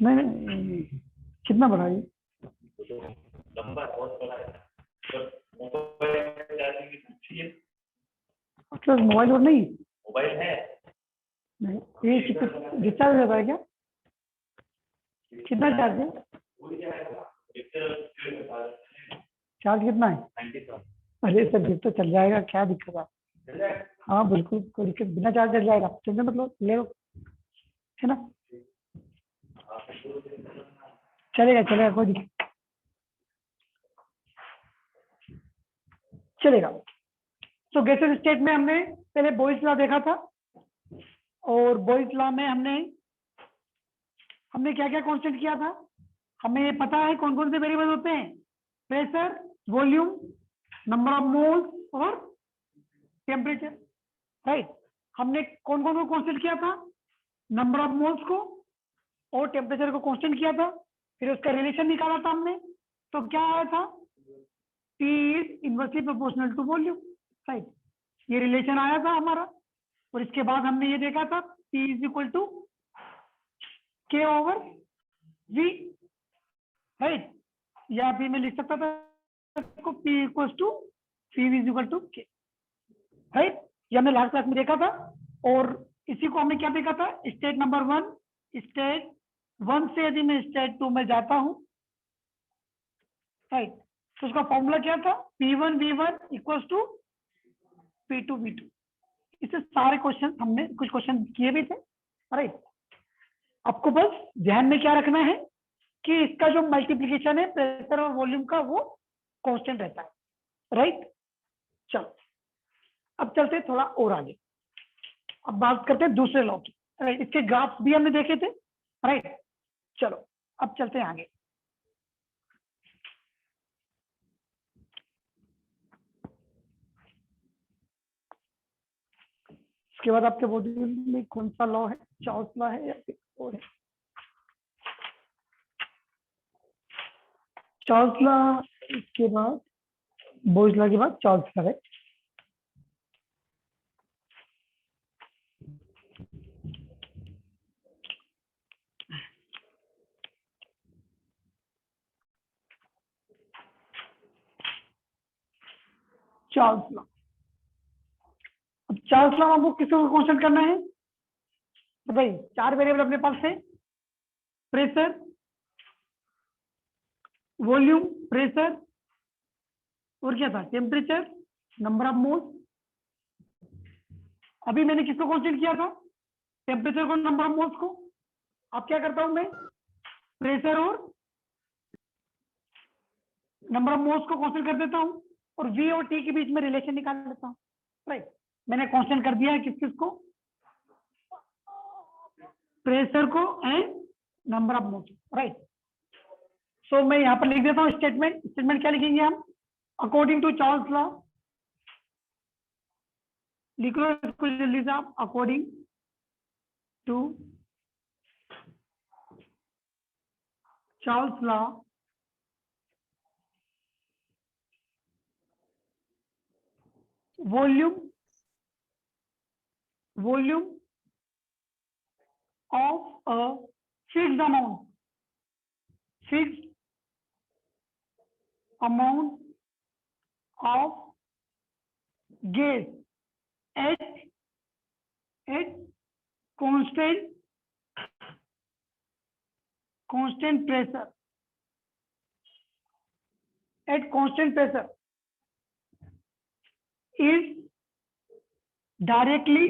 नहीं, कितना बड़ा है? अच्छा, मोबाइल और नहीं? मोबाइल है नहीं, ये कितना डिस्चार्ज हो जाता है क्या? कितना चार्ज है? चार्ज कितना है? अरे सर फिर तो चल जाएगा, क्या दिक्कत है? हाँ बिल्कुल, कोई दिक्कत, बिना चार्ज चल जाएगा। चलने मतलब ले लो, है ना? चलेगा चलेगा, कोई दिक्कत, चलेगा। तो गैसेस स्टेट में हमने पहले बॉयज लॉ देखा था, और बॉयज लॉ में हमने क्या क्या कांस्टेंट किया था? हमें ये पता है कौन कौन से वेरिएबल होते हैं? Pressure, volume, number of moles और टेम्परेचर, राइट। हमने कौन कौन को कांस्टेंट किया था? नंबर ऑफ मोल्स को और टेम्परेचर को कांस्टेंट किया था। फिर उसका रिलेशन निकाला था हमने, तो क्या आया था? P is inversely proportional to volume, right. ये रिलेशन आया था हमारा। और इसके बाद हमने ये देखा था P is equal to K over V, right. या फिर मैं लिख सकता था इसको P equal to C is equal to K, right. ये हमने लास्ट क्लास में देखा था। और इसी को हमने क्या देखा था? स्टेट नंबर 1, स्टेट 1 से यदि मैं स्टेट 2 में जाता हूं, राइट, तो उसका फॉर्मूला क्या था? P1 V1 equal to P2 V2। इससे सारे क्वेश्चन हमने कुछ क्वेश्चन किए भी थे, राइट। आपको बस ध्यान में क्या रखना है कि इसका जो मल्टीप्लिकेशन है प्रेशर और वॉल्यूम का, वो कांस्टेंट रहता है, राइट। चलो अब चलते हैं थोड़ा और आगे। अब बात करते हैं दूसरे लॉ की, राइट। इसके ग्राफ भी हमने देखे थे, राइट। चलो अब चलते हैं आगे। इसके बाद आपके मॉड्यूल में कौन सा लॉ है? चार्ल्स लॉ है या फिर और है? चार्ल्स लॉ के बाद, बॉयज लॉ के बाद चार्ल्स लॉ है। चार्ल्स लॉ, अब चार्ल्स लॉ आपको किसको क्वेश्चन करना है? तो भाई 4 वेरिएबल अपने पास है, प्रेशर, वॉल्यूम, प्रेशर, और क्या था? Temperature, number of moles. अभी मैंने किसको कांस्टेंट किया था? टेम्परेचर को, नंबर ऑफ मोल्स को। अब क्या करता हूं मैं? प्रेशर और नंबर ऑफ मोल्स को कांस्टेंट कर देता हूं, और V और T के बीच में रिलेशन निकाल लेता हूं, राइट। मैंने कांस्टेंट कर दिया है किस किस को? प्रेशर को and number of moles, right. So मैं यहां पर लिख देता हूं स्टेटमेंट। स्टेटमेंट क्या लिखेंगे हम? अकॉर्डिंग टू चार्ल्स लॉ, लिख लो इसको जल्दी से आप। According to Charles law, volume of a fixed amount of gas at constant pressure, is directly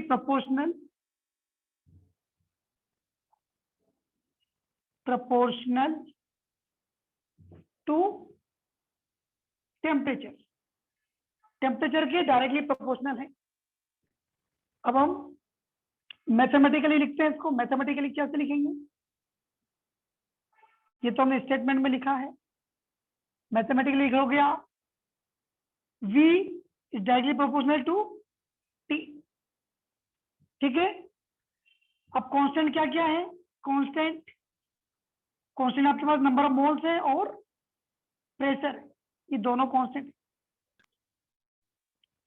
proportional to temperature के डायरेक्टली प्रोपोर्शनल है। अब हम मैथमेटिकली लिखते हैं इसको। मैथमेटिकली कैसे लिखेंगे? ये तो हमने स्टेटमेंट में लिखा है। मैथमेटिकली लिखोगे आप V is directly proportional to T, ठीक है। अब कांस्टेंट क्या क्या है? कांस्टेंट आपके पास नंबर ऑफ मोल्स है और प्रेशर, ये दोनों कांस्टेंट,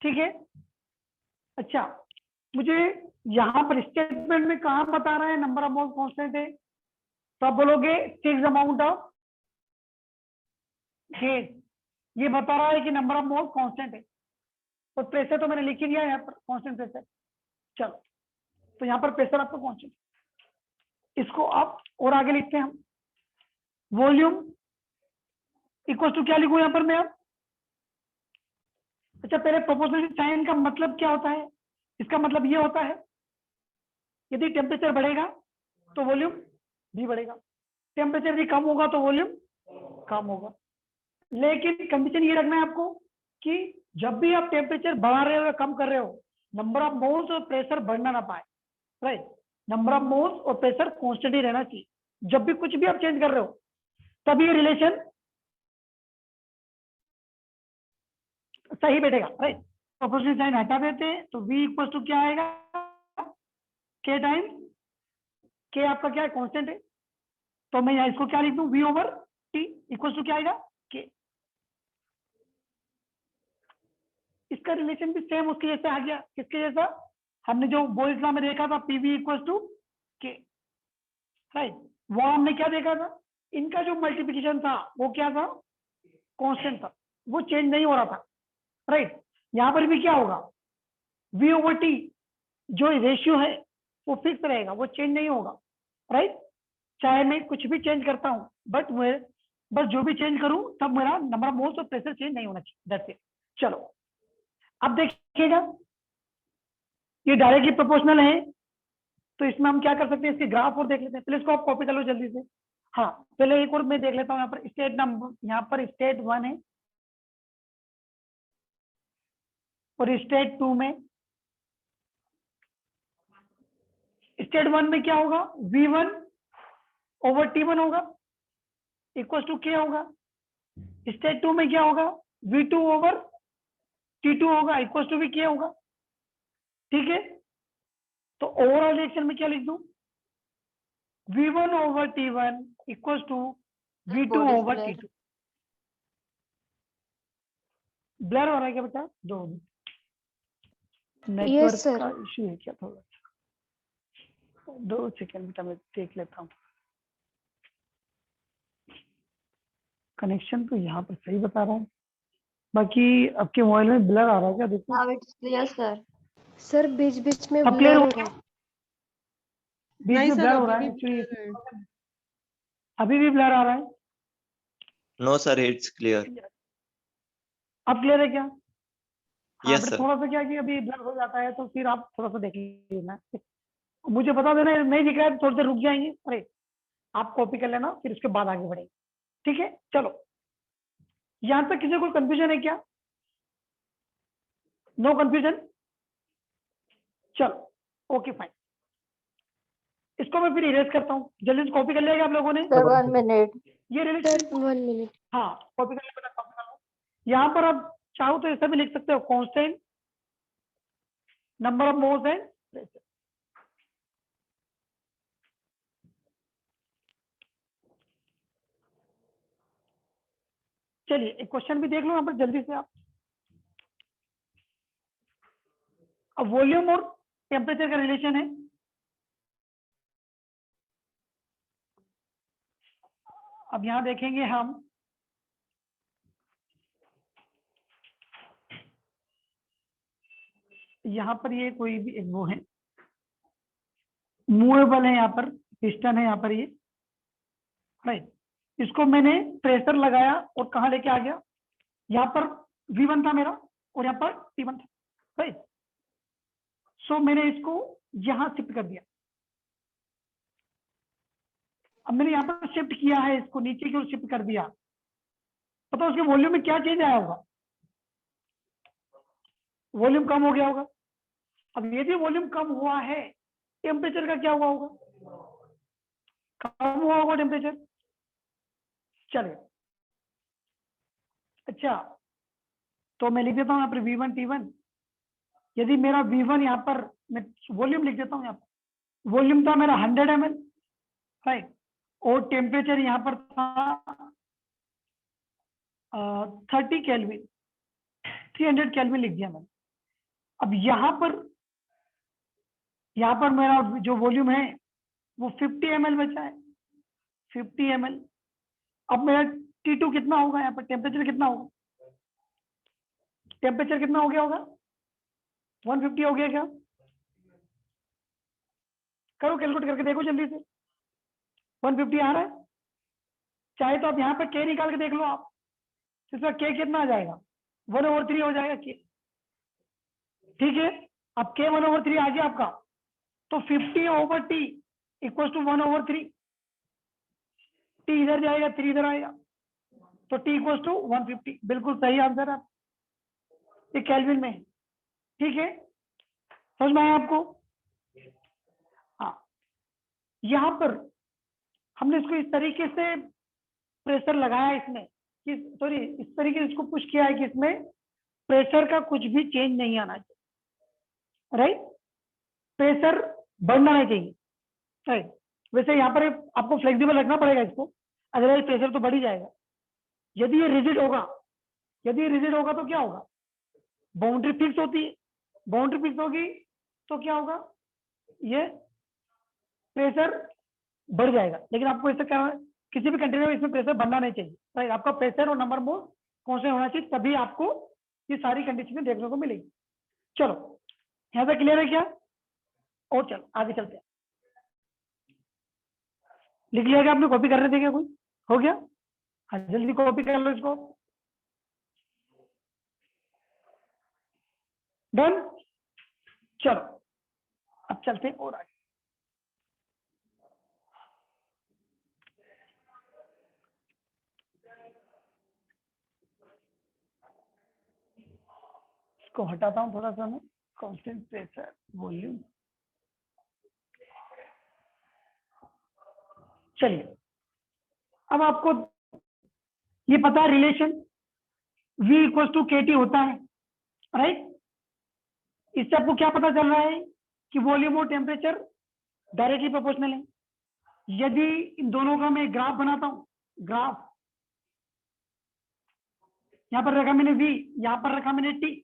ठीक है। अच्छा, मुझे यहाँ पर स्टेटमेंट में कहाँ बता रहा है नंबर ऑफ मोल कांस्टेंट है, तो आप बोलोगे फिक्स अमाउंट ऑफ गैस, ये बता रहा है कि नंबर ऑफ मोल कांस्टेंट है, तो प्रेशर तो मैंने लिख ही दिया यहाँ पर कांस्टेंट प्रेशर। चलो, तो यहाँ पर प्रेशर आपका कांस्टेंट, इसको आप और आगे लिखते हैं हम, वॉल्यूम इक्वल टू क्या लिखूं यहाँ पर मैं अब, अच्छा पहले प्रोपोर्शनल साइन का मतलब क्या होता है, इसका मतलब ये होता है यदि टेम्परेचर बढ़ेगा तो वॉल्यूम भी बढ़ेगा, टेम्परेचर भी कम होगा तो वॉल्यूम कम होगा। लेकिन कंडीशन ये रखना है आपको कि जब भी आप टेम्परेचर बढ़ा रहे हो या कम कर रहे हो, नंबर ऑफ मोल्स और प्रेशर बढ़ना ना पाए, राइट, नंबर ऑफ मोल्स और प्रेशर कांस्टेंट ही रहना चाहिए। जब भी कुछ भी आप चेंज कर रहे हो तभी ये रिलेशन सही बैठेगा, राइट। प्रोपोर्शनल साइन हटा देते हैं तो v इक्वल टू क्या आएगा, k टाइम k आपका क्या है कांस्टेंट है, तो मैं यहाँ इसको क्या लिख दूं, v over t equal to क्या आएगा k। इसका रिलेशन भी सेम उसके जैसे आ गया, किसके जैसा, हमने जो बोयस लॉ में देखा था पीवी इक्वल टू के, राइट। वो हमने क्या देखा था, इनका जो मल्टीप्लिकेशन था वो क्या था, कांस्टेंट था, वो चेंज नहीं हो रहा था, राइट। यहाँ पर भी क्या होगा, v ओवर टी जो रेशियो है वो फिक्स रहेगा, वो चेंज नहीं होगा, राइट। चाहे मैं कुछ भी चेंज करता हूँ बट मैं बस जो भी चेंज करूं तब मेरा नंबर ऑफ मोल्स और प्रेशर चेंज नहीं होना चाहिए, दैट्स इट। चलो अब देखिएगा, ये डायरेक्टली प्रोपोर्शनल है, तो इसमें हम क्या कर सकते हैं, इसके ग्राफ और देख लेते हैं। पहले इसको आप कॉपी कर लो जल्दी से। हाँ, पहले एक और मैं देख लेता हूँ, यहाँ पर स्टेट नंबर, यहाँ पर स्टेट 1 है और स्टेट 2 में, स्टेट 1 में क्या होगा, V1 ओवर T1 होगा इक्वल टू K होगा। स्टेट 2 में क्या होगा, V2 ओवर T2 होगा इक्वल टू भी K होगा, ठीक है। तो ओवरऑल रिएक्शन में क्या लिख दूं, V1 over T1 equal to V2 over T2। Blur हो रहा है क्या बेटा, 2 नेटवर्क का इश्यू है क्या, थोड़ा 2 सेकेंड बेटा मैं देख लेता हूँ। कनेक्शन तो यहाँ पर सही बता रहा है, बाकी आपके मोबाइल में ब्लर आ रहा है क्या, देखो। Now it's clear, sir. Sir बीच बीच में अब क्लियर ब्लर हो हो गया, रहा है। बीच नहीं में सर, ब्लर हो अभी रहा भी है एक्चुअली, blur है। अभी भी ब्लर आ रहा है। No, sir, it's clear. अब क्लियर है क्या, हाँ Yes, बेटा sir. थोड़ा सा क्या है कि अभी ब्लर हो जाता है तो फिर आप थोड़ा सा देख लेना, मुझे बता देना नहीं दिख रहा है, थोड़ी देर रुक जाएंगे, अरे आप कॉपी कर लेना फिर उसके बाद आगे बढ़ेंगे, ठीक है। चलो यहां तक किसी को कंफ्यूजन है क्या, नो कंफ्यूजन, चलो ओके फाइन। इसको मैं फिर इरेज करता हूँ, जल्दी से कॉपी कर लिया आप लोगों ने, सर 1 मिनट। ये रिलेशन, सर 1 मिनट। हाँ कॉपी कर लिया, कॉपी कर लो। यहाँ पर आप चाहो तो ऐसा भी लिख सकते हो, constant number of moles and pressure. चलिए एक क्वेश्चन भी देख लो यहाँ पर जल्दी से आप। अब वॉल्यूम और टेम्परेचर का रिलेशन है, अब यहां देखेंगे हम, यहाँ पर ये कोई भी एक वो है, मूवेबल है, यहाँ पर पिस्टन है, यहाँ पर ये, राइट। इसको मैंने प्रेशर लगाया और कहाँ लेके आ गया, यहाँ पर V1 था मेरा और यहाँ पर T1 था, राइट। सो मैंने इसको यहाँ शिफ्ट कर दिया, अब मैंने यहाँ पर शिफ्ट किया है, इसको नीचे की ओर शिफ्ट कर दिया, पता उसके वॉल्यूम में क्या चेंज आया होगा, वॉल्यूम कम हो गया होगा। अब यदि वॉल्यूम कम हुआ है, टेम्परेचर का क्या हुआ होगा, कम हुआ होगा टेम्परेचर, चलिए। अच्छा तो मैं लिख देता हूँ यहाँ पर V1 T1, यदि मेरा V1 यहाँ पर, मैं वॉल्यूम लिख देता हूँ, यहाँ पर वॉल्यूम था मेरा 100 ml, राइट, और टेम्परेचर यहाँ पर था 30 केल्विन, 300 केल्विन लिख दिया मैंने। अब यहाँ पर मेरा जो वॉल्यूम है वो 50 ml बचा है, 50 ml। अब मेरा T2 कितना होगा, यहाँ पर टेम्परेचर कितना होगा, टेम्परेचर कितना हो गया होगा, 150 हो गया क्या? करो कैलकुलेट करके देखो जल्दी से, 150 आ रहा है। चाहे तो आप यहाँ पर के निकाल के देख लो आप, इसमें के कितना आ जाएगा, 1/3 हो जाएगा के। ठीक है, अब के 1/3 आ गया आपका, तो 50/T इक्वल टू 1/3। टी इधर जाएगा, 3 इधर आएगा, तो T इक्वल टू 150। बिल्कुल सही आंसर है, ये केल्विन में। ठीक है, समझ में आया आपको? हाँ, यहाँ पर हमने इसको इस तरीके से प्रेशर लगाया इसमें कि सॉरी इस तरीके से इसको पुश किया है कि इसमें प्रेशर का कुछ भी चेंज नहीं आना चाहिए, राइट? प्रेशर बढ़ना नहीं चाहिए, राइट? वैसे यहाँ पर आपको फ्लेक्सिबल रखना पड़ेगा इसको, अदरवाइज प्रेशर तो बढ़ ही जाएगा। यदि ये रिजिड होगा, तो क्या होगा, बाउंड्री फिक्स होती है, बाउंड्री फिक्स होगी तो क्या होगा, ये प्रेशर बढ़ जाएगा। लेकिन आपको ऐसा करना है, किसी भी कंटेनर में इसमें प्रेशर बढ़ना नहीं चाहिए, राइट? आपका प्रेशर और नंबर मोल कांस्टेंट होना चाहिए, तभी आपको ये सारी कंडीशनें देखने को मिलेगी। चलो यहाँ पे क्लियर है क्या? और चलो आगे चलते हैं। लिख लिया क्या आपने? कॉपी कर रहे थे क्या कोई? हो गया? हाँ जल्दी कॉपी कर लो इसको। डन? चलो अब चलते हैं और आगे। इसको हटाता हूं थोड़ा सा मैं, कांस्टेंट प्रेशर वॉल्यूम। चलिए, अब आपको ये पता है relation V equal to KT होता है, राइट? इससे आपको क्या पता चल रहा है कि वॉल्यूम और टेम्परेचर डायरेक्टली प्रोपोर्शनल है। यदि इन दोनों का मैं ग्राफ बनाता हूं, ग्राफ यहां पर रखा मैंने V, यहां पर रखा मैंने T,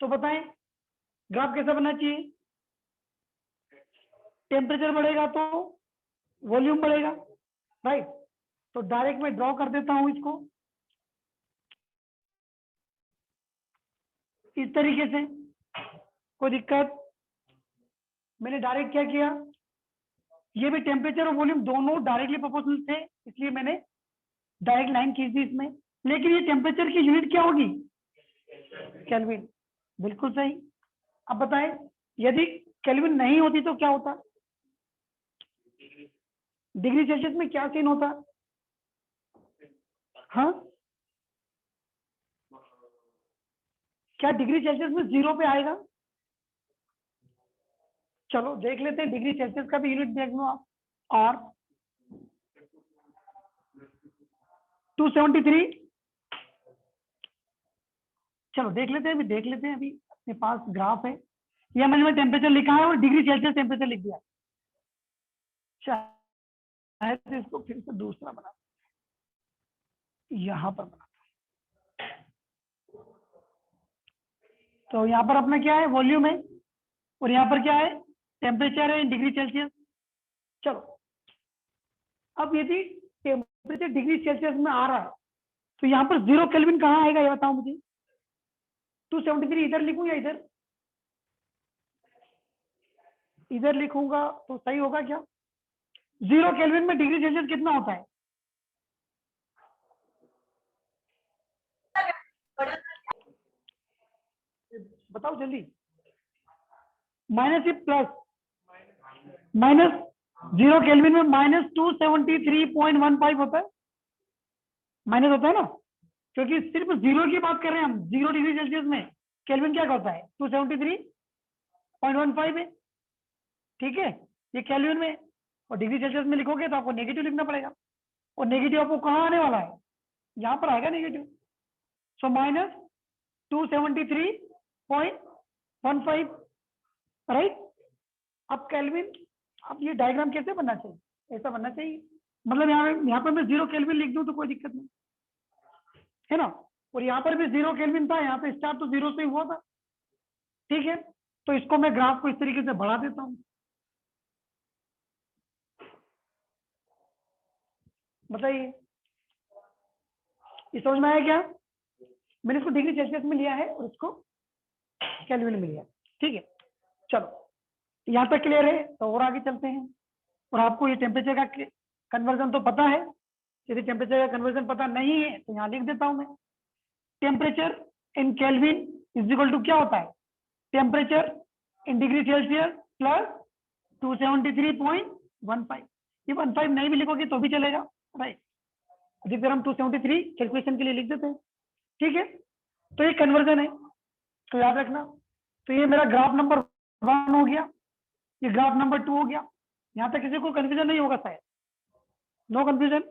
तो बताएं ग्राफ कैसा बनना चाहिए? टेम्परेचर बढ़ेगा तो वॉल्यूम बढ़ेगा, राइट? तो डायरेक्ट मैं ड्रॉ कर देता हूं इसको इस तरीके से, कोई दिक्कत? मैंने डायरेक्ट क्या किया, ये भी टेम्परेचर और वॉल्यूम दोनों डायरेक्टली प्रोपोर्शनल थे, इसलिए मैंने डायरेक्ट लाइन खींच दी इसमें। लेकिन ये टेम्परेचर की यूनिट क्या होगी? केल्विन। बिल्कुल सही। अब बताएं यदि केल्विन नहीं होती तो क्या होता? डिग्री सेल्सियस में क्या सीन होता? हाँ, क्या डिग्री सेल्सियस में 0 पे आएगा? चलो देख लेते हैं, डिग्री सेल्सियस का भी यूनिट देख लो आप, और 273। चलो देख लेते हैं, अभी अपने पास ग्राफ है, ये मैंने टेम्परेचर लिखा है और डिग्री सेल्सियस टेम्परेचर लिख दिया। शायद इसको फिर से दूसरा बना, यहां पर बना, तो यहाँ पर अपना क्या है, वॉल्यूम है, और यहाँ पर क्या है, टेम्परेचर है, डिग्री सेल्सियस। चलो अब यदि टेम्परेचर डिग्री सेल्सियस में आ रहा है तो यहाँ पर 0 केल्विन कहाँ आएगा ये बताओ मुझे? 273 इधर लिखूं या इधर? इधर लिखूंगा तो सही होगा क्या? 0 केल्विन में डिग्री सेल्सियस कितना होता है? बताओ जल्दी। माइनस ही प्लस, माइनस 0 केल्विन में -273.15 होता है, माइनस होता है ना, क्योंकि सिर्फ 0 की बात कर रहे हैं हम। 0 डिग्री सेल्सियस में केल्विन क्या होता है? 273.15 है, ठीक है, ये केल्विन में। और डिग्री सेल्सियस में लिखोगे तो आपको नेगेटिव लिखना पड़ेगा, और नेगेटिव आपको कहाँ आने वाला है? यहाँ पर आएगा नेगेटिव। सो -273.15, राइट? अब केल्विन, अब ये डायग्राम कैसे बनना चाहिए? ऐसा बनना चाहिए, मतलब यहाँ पर मैं 0 केल्विन लिख दूं तो कोई दिक्कत नहीं है ना, और यहाँ पर भी 0 केल्विन था, यहाँ पे स्टार्ट तो 0 से ही हुआ था, ठीक है, तो इसको मैं ग्राफ को इस तरीके से बढ़ा देता हूं। बताइए ये समझ में आया क्या? मैंने इसको डिग्री सेल्सियस में लिया है और इसको केल्विन में लिया, ठीक है। चलो यहाँ तक क्लियर है, तो और आगे चलते हैं। और आपको ये टेम्परेचर का कन्वर्जन तो पता है, यदि टेम्परेचर का कन्वर्जन पता नहीं है तो यहाँ लिख देता हूं मैं। Temperature in kelvin is equal to क्या होता है, temperature in degree Celsius plus 273.15। ये 15 नहीं भी लिखोगे तो भी चलेगा, राइट। अधिकतर हम 273 कैलकुलेशन के लिए लिख देते हैं, ठीक है। तो ये कन्वर्जन है, तो याद रखना। तो ये मेरा ग्राफ नंबर 1 हो गया, ये ग्राफ नंबर 2 हो गया। यहाँ तक किसी को कंफ्यूजन नहीं होगा शायद? No confusion?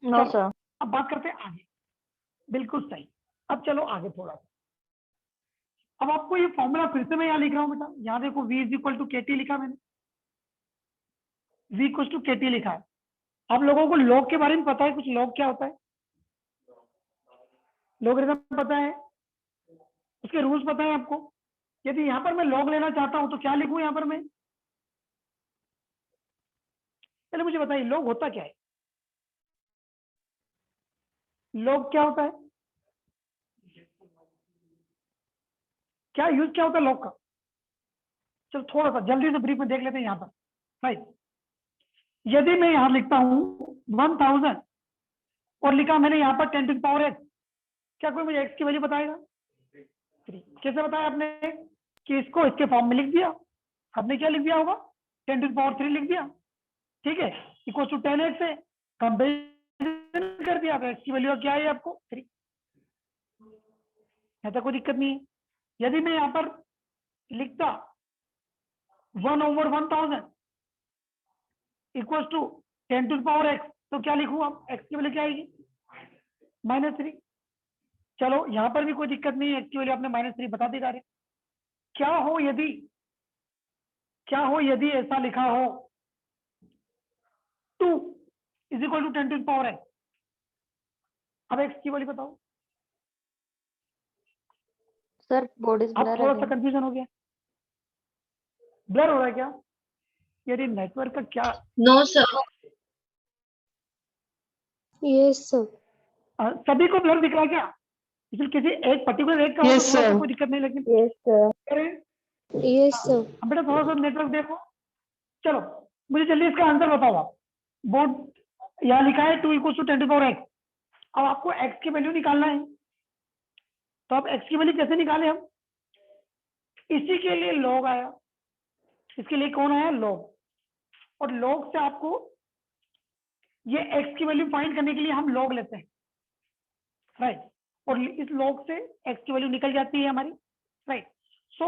No sir. अब बात करते हैं आगे। बिल्कुल सही। अब चलो आगे थोड़ा सा। अब आपको ये फॉर्मूला फिर से मैं यहाँ लिख रहा हूँ बेटा, यहाँ देखो v is equal to KT लिखा मैंने, v इक्वल टू KT लिखा है। आप लोगों को लॉग के बारे में पता है कुछ? लॉग क्या होता है? लॉगरिथम पता है, उसके रूल्स पता है आपको? यदि यहाँ पर मैं लॉग लेना चाहता हूँ तो क्या लिखूं यहाँ पर मैं? पहले मुझे बताइए लॉग होता क्या है? लॉग क्या होता है? क्या यूज क्या होता है लॉग का? चलो थोड़ा सा जल्दी से ब्रीफ में देख लेते हैं यहाँ पर, राइट। यदि मैं यहाँ लिखता हूँ 1000 और लिखा मैंने यहाँ पर 10 टू द पावर x, क्या कोई मुझे x की वैल्यू बताएगा? 3। कैसे बताया आपने? कि इसको इसके फॉर्म में लिख दिया। आपने क्या लिख दिया होगा? 10 टू द पावर 3 लिख दिया, ठीक है। इक्वल टू 10x है, कंपेरिजन कर दिया, x की वैल्यू क्या है आपको? 3। ऐसा कोई दिक्कत नहीं है। यदि मैं यहाँ पर लिखता 1/1000 equal to 10 to the power x, तो क्या लिखूं आप? x की वैल्यू क्या आएगी? -3। चलो यहाँ पर भी कोई दिक्कत नहीं है, x की वैल्यू आपने -3 बता दी डायरेक्ट। क्या हो यदि ऐसा लिखा हो 2 is equal to 10 to the power x, अब x की वैल्यू बताओ। सर बोर्ड इज अब ब्लर थोड़ा सा अगेन। कंफ्यूजन हो गया, ब्लर हो रहा है क्या? यदि नेटवर्क का क्या? No, sir. Yes sir. सभी को ब्लर दिख रहा है क्या? इसलिए किसी एक पर्टिकुलर एक का हो तो Yes, थोड़ा सा sir. कोई दिक्कत नहीं, लेकिन यस सर। अरे यस सर। अब बेटा थोड़ा सा नेटवर्क देखो। चलो मुझे जल्दी इसका आंसर बताओ आप। बोर्ड यहाँ लिखा है 2 equal to 10 to power x। अब आपको x की वैल्यू निकालना है, तो आप x की वैल्यू कैसे निकाले हम? इसी के लिए log आया, इसके लिए कौन आया? log। और log से आपको ये x की वैल्यू फाइंड करने के लिए हम log लेते हैं, राइट। और इस log से x की वैल्यू निकल जाती है हमारी, राइट। सो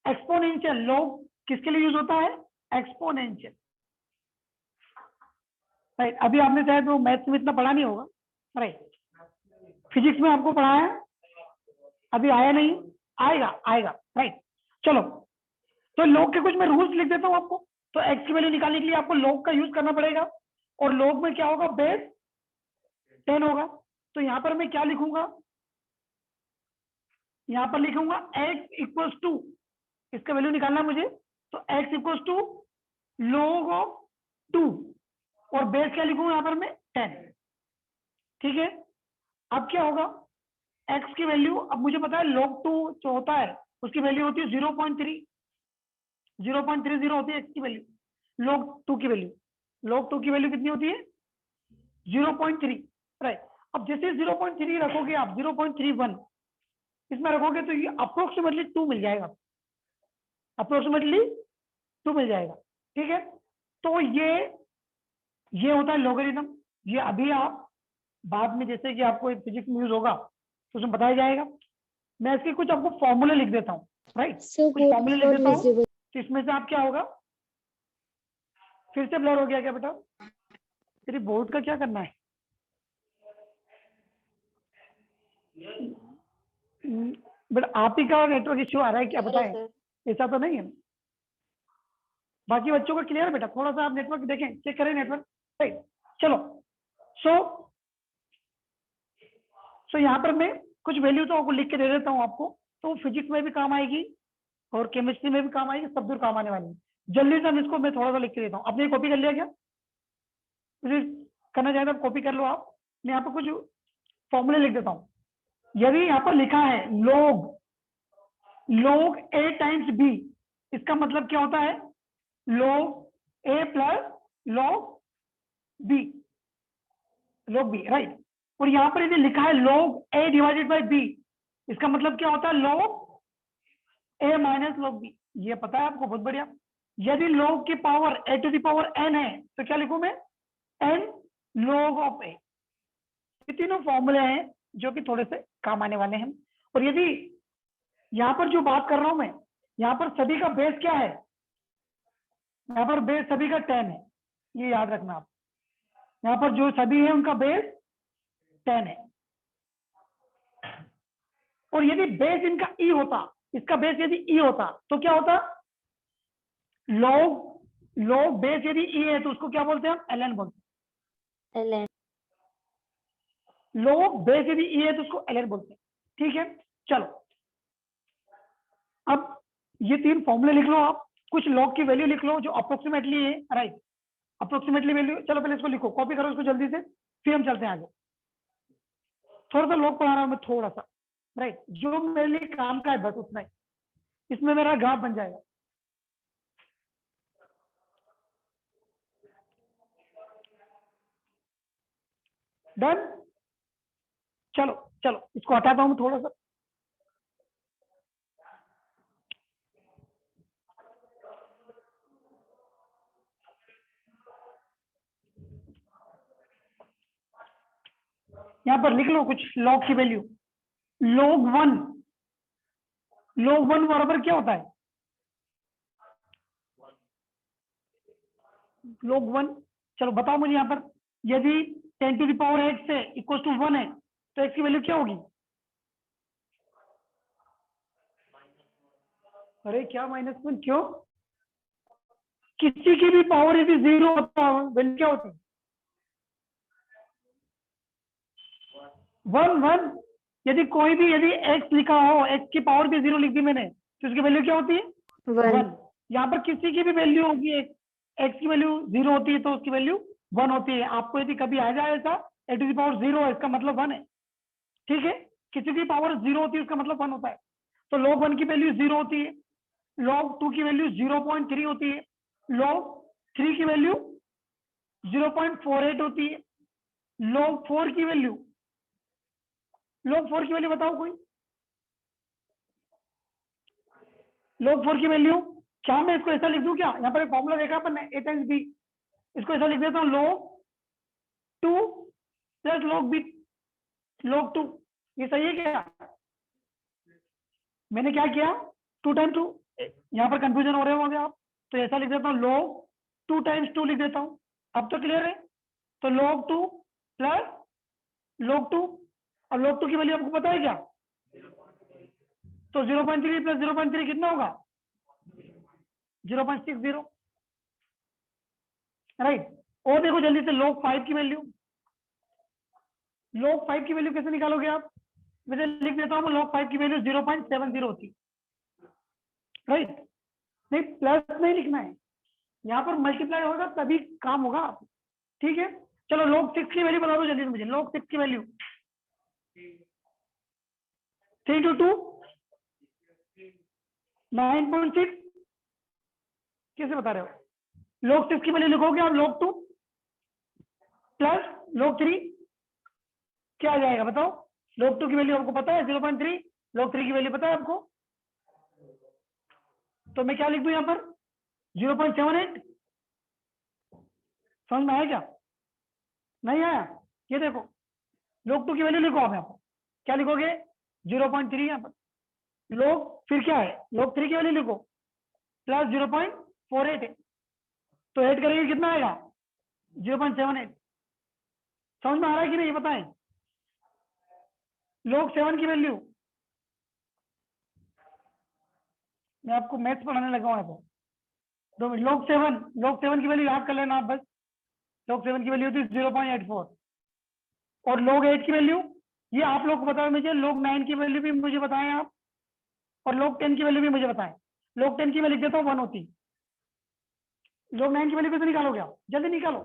एक्सपोनेंशियल log किसके लिए यूज होता है? Exponential, right. अभी आपने शायद वो मैथ्स में इतना पढ़ा नहीं होगा, राइट। फिजिक्स में आपको पढ़ाया, अभी आया नहीं, आएगा आएगा, राइट। चलो तो log के कुछ मैं रूल्स लिख देता हूँ आपको। तो x की वैल्यू निकालने के लिए आपको log का यूज करना पड़ेगा, और log में क्या होगा? बेस 10 होगा। तो यहाँ पर मैं क्या लिखूंगा? यहाँ पर लिखूंगा x इक्वल्स टू, इसका वैल्यू निकालना है मुझे, तो x equals to log of 2, और बेस क्या लिखूंगा यहाँ पर मैं? 10, ठीक है। अब क्या होगा? x की वैल्यू, अब मुझे पता है log 2 जो होता है उसकी वैल्यू होती है 0.30 होती है x की वैल्यू, log 2 की वैल्यू। log 2 की वैल्यू कितनी होती है? 0.3, राइट। अब जैसे 0.3 रखोगे आप, 0.31 इसमें रखोगे तो ये अप्रोक्सीमेटली 2 मिल जाएगा, अप्रोक्सीमेटली 2 मिल जाएगा, ठीक है। तो ये होता है लॉगरिथम। ये अभी आप बाद में जैसे कि आपको फिजिक्स में यूज होगा तो उसमें बताया जाएगा। मैं इसके कुछ आपको फॉर्मूले लिख देता हूँ, राइट। सर कुछ बोर्ड फॉर्मूले इज लिख नॉट देता हूँ, विजिबल। तो इसमें से आप क्या होगा? फिर से ब्लर हो गया क्या बेटा? तेरी बोर्ड का क्या करना है? बट आप ही का नेटवर्क इश्यू आ रहा है क्या? बताएं, ऐसा तो नहीं है। बाकी बच्चों का क्लियर है बेटा? थोड़ा सा आप नेटवर्क देखें, चेक करें नेटवर्क, राइट। चलो सो यहाँ पर मैं कुछ वैल्यू तो आपको लिख के दे देता हूँ आपको, तो फिजिक्स में भी काम आएगी और केमिस्ट्री में भी काम आएगी, सब दूर काम आने वाली है। जल्दी से हम इसको मैं थोड़ा सा लिख के देता हूँ। आपने कॉपी कर लिया क्या? मुझे करना चाहे तो कॉपी कर लो आप। मैं यहाँ पर कुछ फॉर्मूले लिख देता हूँ। यदि यहाँ पर लिखा है log a टाइम्स b, इसका मतलब क्या होता है? log a plus log b, right. और यहाँ पर यदि लिखा है log a divided by b, इसका मतलब क्या होता है? log a minus log b। ये पता है आपको? बहुत बढ़िया। यदि log की power a to the power n है तो क्या लिखूं मैं? n log of a। ये तीनों फॉर्मूले हैं जो कि थोड़े से काम आने वाले हैं। और यदि यहाँ पर जो बात कर रहा हूं मैं, यहाँ पर सभी का बेस क्या है? यहाँ पर बेस सभी का 10 है, ये याद रखना आप। यहाँ पर जो सभी है उनका बेस 10 है। और यदि बेस इनका ई होता, इसका बेस यदि ई होता तो क्या होता? log बेस यदि ई है तो उसको क्या बोलते हैं हम? ln बोलते हैं। ln log बेस यदि ई है तो उसको ln बोलते हैं। ठीक है, चलो अब ये तीन फॉर्मूले लिख लो आप। कुछ log की वैल्यू लिख लो जो अप्रोक्सीमेटली है, राइट। अप्रोक्सीमेटली वैल्यू, चलो पहले इसको लिखो, कॉपी करो इसको जल्दी से, फिर हम चलते हैं आगे। थोड़ा सा log पढ़ा रहा हूं मैं, थोड़ा सा, राइट। जो मेरे लिए काम का है बस उतना ही, इसमें मेरा ग्राफ बन जाएगा। डन। चलो चलो इसको हटाता हूं थोड़ा सा। यहां पर लिख लो कुछ log की वैल्यू। log 1 बराबर क्या होता है? log 1, चलो बताओ मुझे यहाँ पर। यदि 10 टू द पावर 8 से इक्वल टू 1 है तो x की वैल्यू क्या होगी? अरे क्या -1? क्यों? किसी की भी पावर यदि 0 होता है वैल्यू क्या होती है? 1 यदि कोई भी यदि x लिखा हो, x की पावर भी 0 लिख दी मैंने, तो उसकी वैल्यू क्या होती है? 1। यहाँ पर किसी की भी वैल्यू होगी, x की वैल्यू 0 होती है तो उसकी वैल्यू 1 होती है। आपको यदि कभी आ जाए ऐसा a टू द पावर 0 है, इसका मतलब 1 है। ठीक है, किसी की पावर 0 होती है उसका मतलब 1 होता है। तो log 1 की वैल्यू 0 होती है, log 2 की वैल्यू 0.3 होती है, log 3 की वैल्यू 0.48 होती है, log 4 की वैल्यू बताओ कोई। log 4 की वैल्यू, क्या मैं इसको ऐसा लिख दूं क्या? यहाँ पर एक फॉर्मूला देखा अपन ने, a टाइम्स b, इसको ऐसा लिख देता हूँ log 2 प्लस log 2। ये सही है क्या? मैंने क्या किया? 2 टाइम्स 2, यहाँ पर कंफ्यूजन हो रहे होंगे आप, तो ऐसा लिख देता हूँ log 2 टाइम्स 2 लिख देता हूँ। अब तो क्लियर है? तो log 2 प्लस log 2, और log 2 की वैल्यू आपको पता है क्या? तो 0.3 प्लस 0.3 कितना होगा? 0.60, राइट। और देखो जल्दी से log 5 की वैल्यू। log 5 की वैल्यू कैसे निकालोगे आप? वैसे लिख देता हूँ, log 5 की वैल्यू 0.70 होती, राइट। नहीं, प्लस नहीं लिखना है, यहाँ पर मल्टीप्लाई होगा तभी काम होगा। ठीक है, चलो log 6 की वैल्यू बता दो जल्दी से मुझे। log 6 की वैल्यू 3 to 2 9.6, कैसे बता रहे हो? log 6 की वैल्यू लिखोगे आप log 2 प्लस log 3, क्या आ जाएगा बताओ? log 2 की वैल्यू आपको पता है 0.3, log 3 की वैल्यू पता है आपको, तो मैं क्या लिख दूं यहाँ पर? 0.78। समझ में आया क्या? नहीं आया? ये देखो log 2 की वैल्यू लिखो आप यहाँ पर, क्या लिखोगे? 0.3 यहाँ पर। log फिर क्या है? log 3 की वैल्यू लिखो प्लस 0.48 है, तो ऐड करेंगे कितना आएगा? 0.78। समझ में आ रहा है कि नहीं बताएं? log 7 की वैल्यू, मैं आपको मैथ्स पढ़ाने लगा हूं यहाँ पर, तो log 7 की वैल्यू याद कर लेना आप बस। log 7 की वैल्यू थी 0.84, और log 8 की वैल्यू ये आप लोग को बताओ मुझे। log 9 की वैल्यू भी मुझे बताएं आप। और log 10 की वैल्यू भी मुझे बताएं। log 10 की मैं लिख देता हूँ 1 होती, log 9 की वैल्यू कैसे निकालोगे आप, जल्दी निकालो।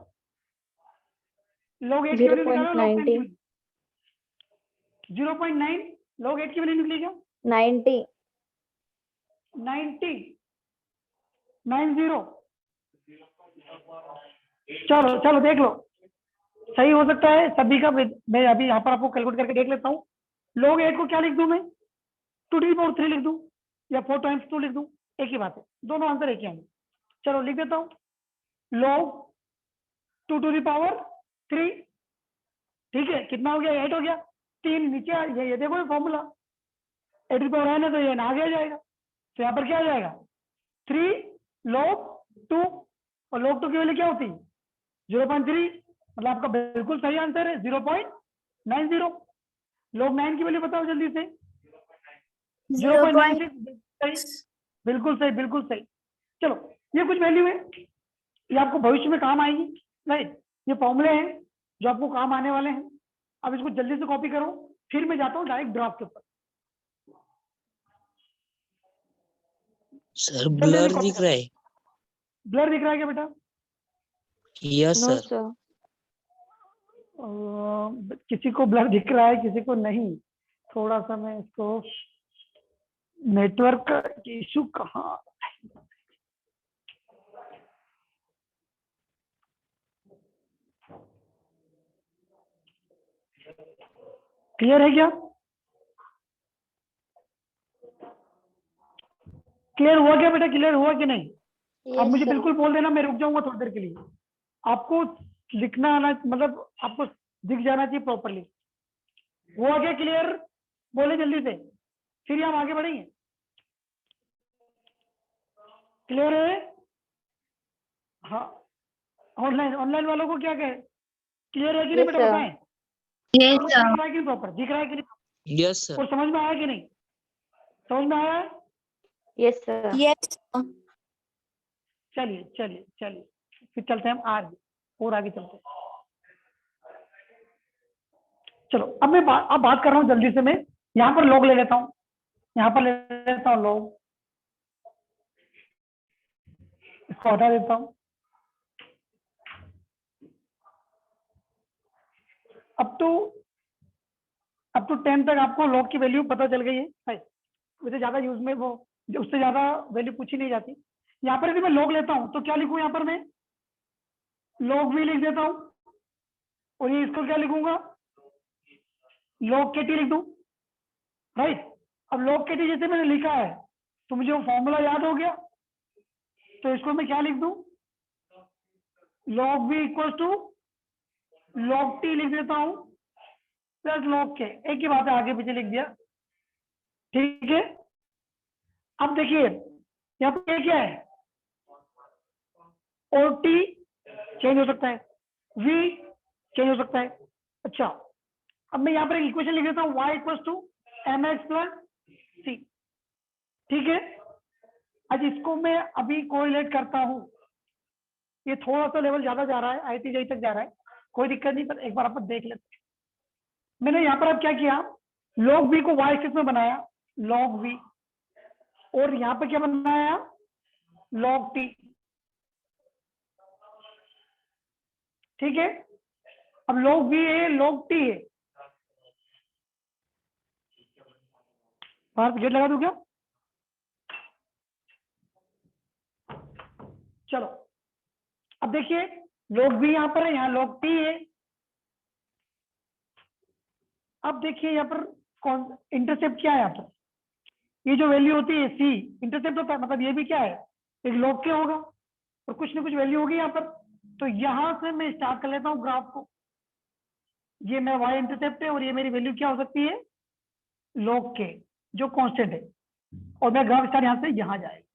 log 8 की वैल्यू निकालो, log 10 की 0.90 वैल्यू 0.9, log 8 की वैल्यू निकली क्या? 90 90 90। चलो चलो देख लो, सही हो सकता है सभी का। मैं अभी यहाँ पर आपको कैलकुलेट करके देख लेता हूँ। log 8 को क्या लिख दूं मैं, 2 to the power 3 लिख दूं या 4 times 2 लिख दूं, एक ही बात है, दोनों आंसर एक ही आएंगे। चलो लिख देता हूँ, log 2 to the power 3, ठीक है, कितना हो गया, 8 हो गया। 3 नीचे ये देखो फॉर्मूला, 8 की पावर है तो ये आगे आ जाएगा, तो यहाँ पर क्या आ जाएगा 3 log 2, और log 2 की वैल्यू क्या होती है 0.3, मतलब आपका बिल्कुल सही आंसर है 0.90। log 9 की वैल्यू बताओ जल्दी से, 0.96, सही, बिल्कुल सही बिल्कुल सही। चलो ये कुछ वैल्यू है, ये आपको भविष्य में काम आएगी, राइट, ये फॉर्मूले हैं जो आपको काम आने वाले हैं। अब इसको जल्दी से कॉपी करो, फिर मैं जाता हूँ डायरेक्ट ड्राफ्ट के ऊपर। सर ब्लर दिख रहा है। ब्लर दिख रहा है क्या बेटा? Yes no sir. सर। किसी को ब्लर दिख रहा है, किसी को नहीं। थोड़ा सा मैं इसको, नेटवर्क का इशू कहाँ, क्लियर है क्या? क्लियर हुआ क्या बेटा, क्लियर हुआ कि नहीं? अब मुझे बिल्कुल बोल देना, मैं रुक जाऊंगा थोड़ी देर के लिए। आपको लिखना आना, मतलब आपको दिख जाना चाहिए प्रॉपरली। हुआ क्या क्लियर, बोले जल्दी से, फिर हम आगे बढ़ेंगे। क्लियर है? हाँ, ऑनलाइन ऑनलाइन वालों को क्या कहे, क्लियर है कि नहीं Yes, बेटा, sir. बताएं। Yes, दिख sir. रहा है कि नहीं प्रॉपर, दिख रहा है कि नहीं, यस सर। और समझ में आया कि नहीं, समझ में आया? Yes, sir. Yes, sir. चलिए चलिए चलिए, फिर चलते हैं हम आगे, और आगे चलते हैं। चलो अब मैं अब बात कर रहा हूँ जल्दी से, मैं यहाँ पर लॉग ले लेता हूँ, यहाँ पर ले लेता हूँ लॉग, इसको हटा देता हूँ। अब टू 10 तक आपको लॉग की वैल्यू पता चल गई है, वैसे ज्यादा यूज में वो, उससे ज्यादा वैल्यू पूछी नहीं जाती। यहाँ पर यदि मैं लॉग लेता हूँ तो क्या लिखूँ, यहाँ पर मैं लॉग भी लिख देता हूँ, और ये इसको क्या लिखूंगा, लॉग के टी लिख दूं, राइट। अब लॉग के टी जैसे मैंने लिखा है तो मुझे वो फॉर्मूला याद हो गया, तो इसको मैं क्या लिख दूं, log b equal to log t लिख देता हूं प्लस लॉग के, एक ही बात है, आगे पीछे लिख दिया, ठीक है। अब देखिए यहाँ पे क्या है, और टी चेंज हो सकता है, वी चेंज हो सकता है। अच्छा, अब मैं यहाँ पर एक इक्वेशन लिख देता हूँ, y equal to m x plus c, ठीक है। आज इसको मैं अभी कोरिलेट करता हूँ, ये थोड़ा सा लेवल ज्यादा जा रहा है, आईटी जेई तक जा रहा है, कोई दिक्कत नहीं, पर एक बार आप देख लेते हैं। मैंने यहाँ पर अब क्या किया, log v को y एक्सिस में बनाया, log v, और यहाँ पे क्या बनाया, log t, ठीक है। अब log v है, log t है, बाहर गेट लगा दूं क्या? चलो अब देखिए, log v यहाँ पर है, यहाँ log t है। अब देखिए यहाँ पर कौन इंटरसेप्ट क्या है, यहाँ पर ये जो वैल्यू होती है c इंटरसेप्ट होता है, मतलब ये भी क्या है, एक log के होगा, और कुछ ना कुछ वैल्यू होगी यहाँ पर। तो यहाँ से मैं स्टार्ट कर लेता हूँ ग्राफ को, ये मेरा y इंटरसेप्ट है, और ये मेरी वैल्यू क्या हो सकती है, log के, जो कांस्टेंट है, और मेरा ग्राफ स्टार्ट यहाँ से यहाँ जाएगा,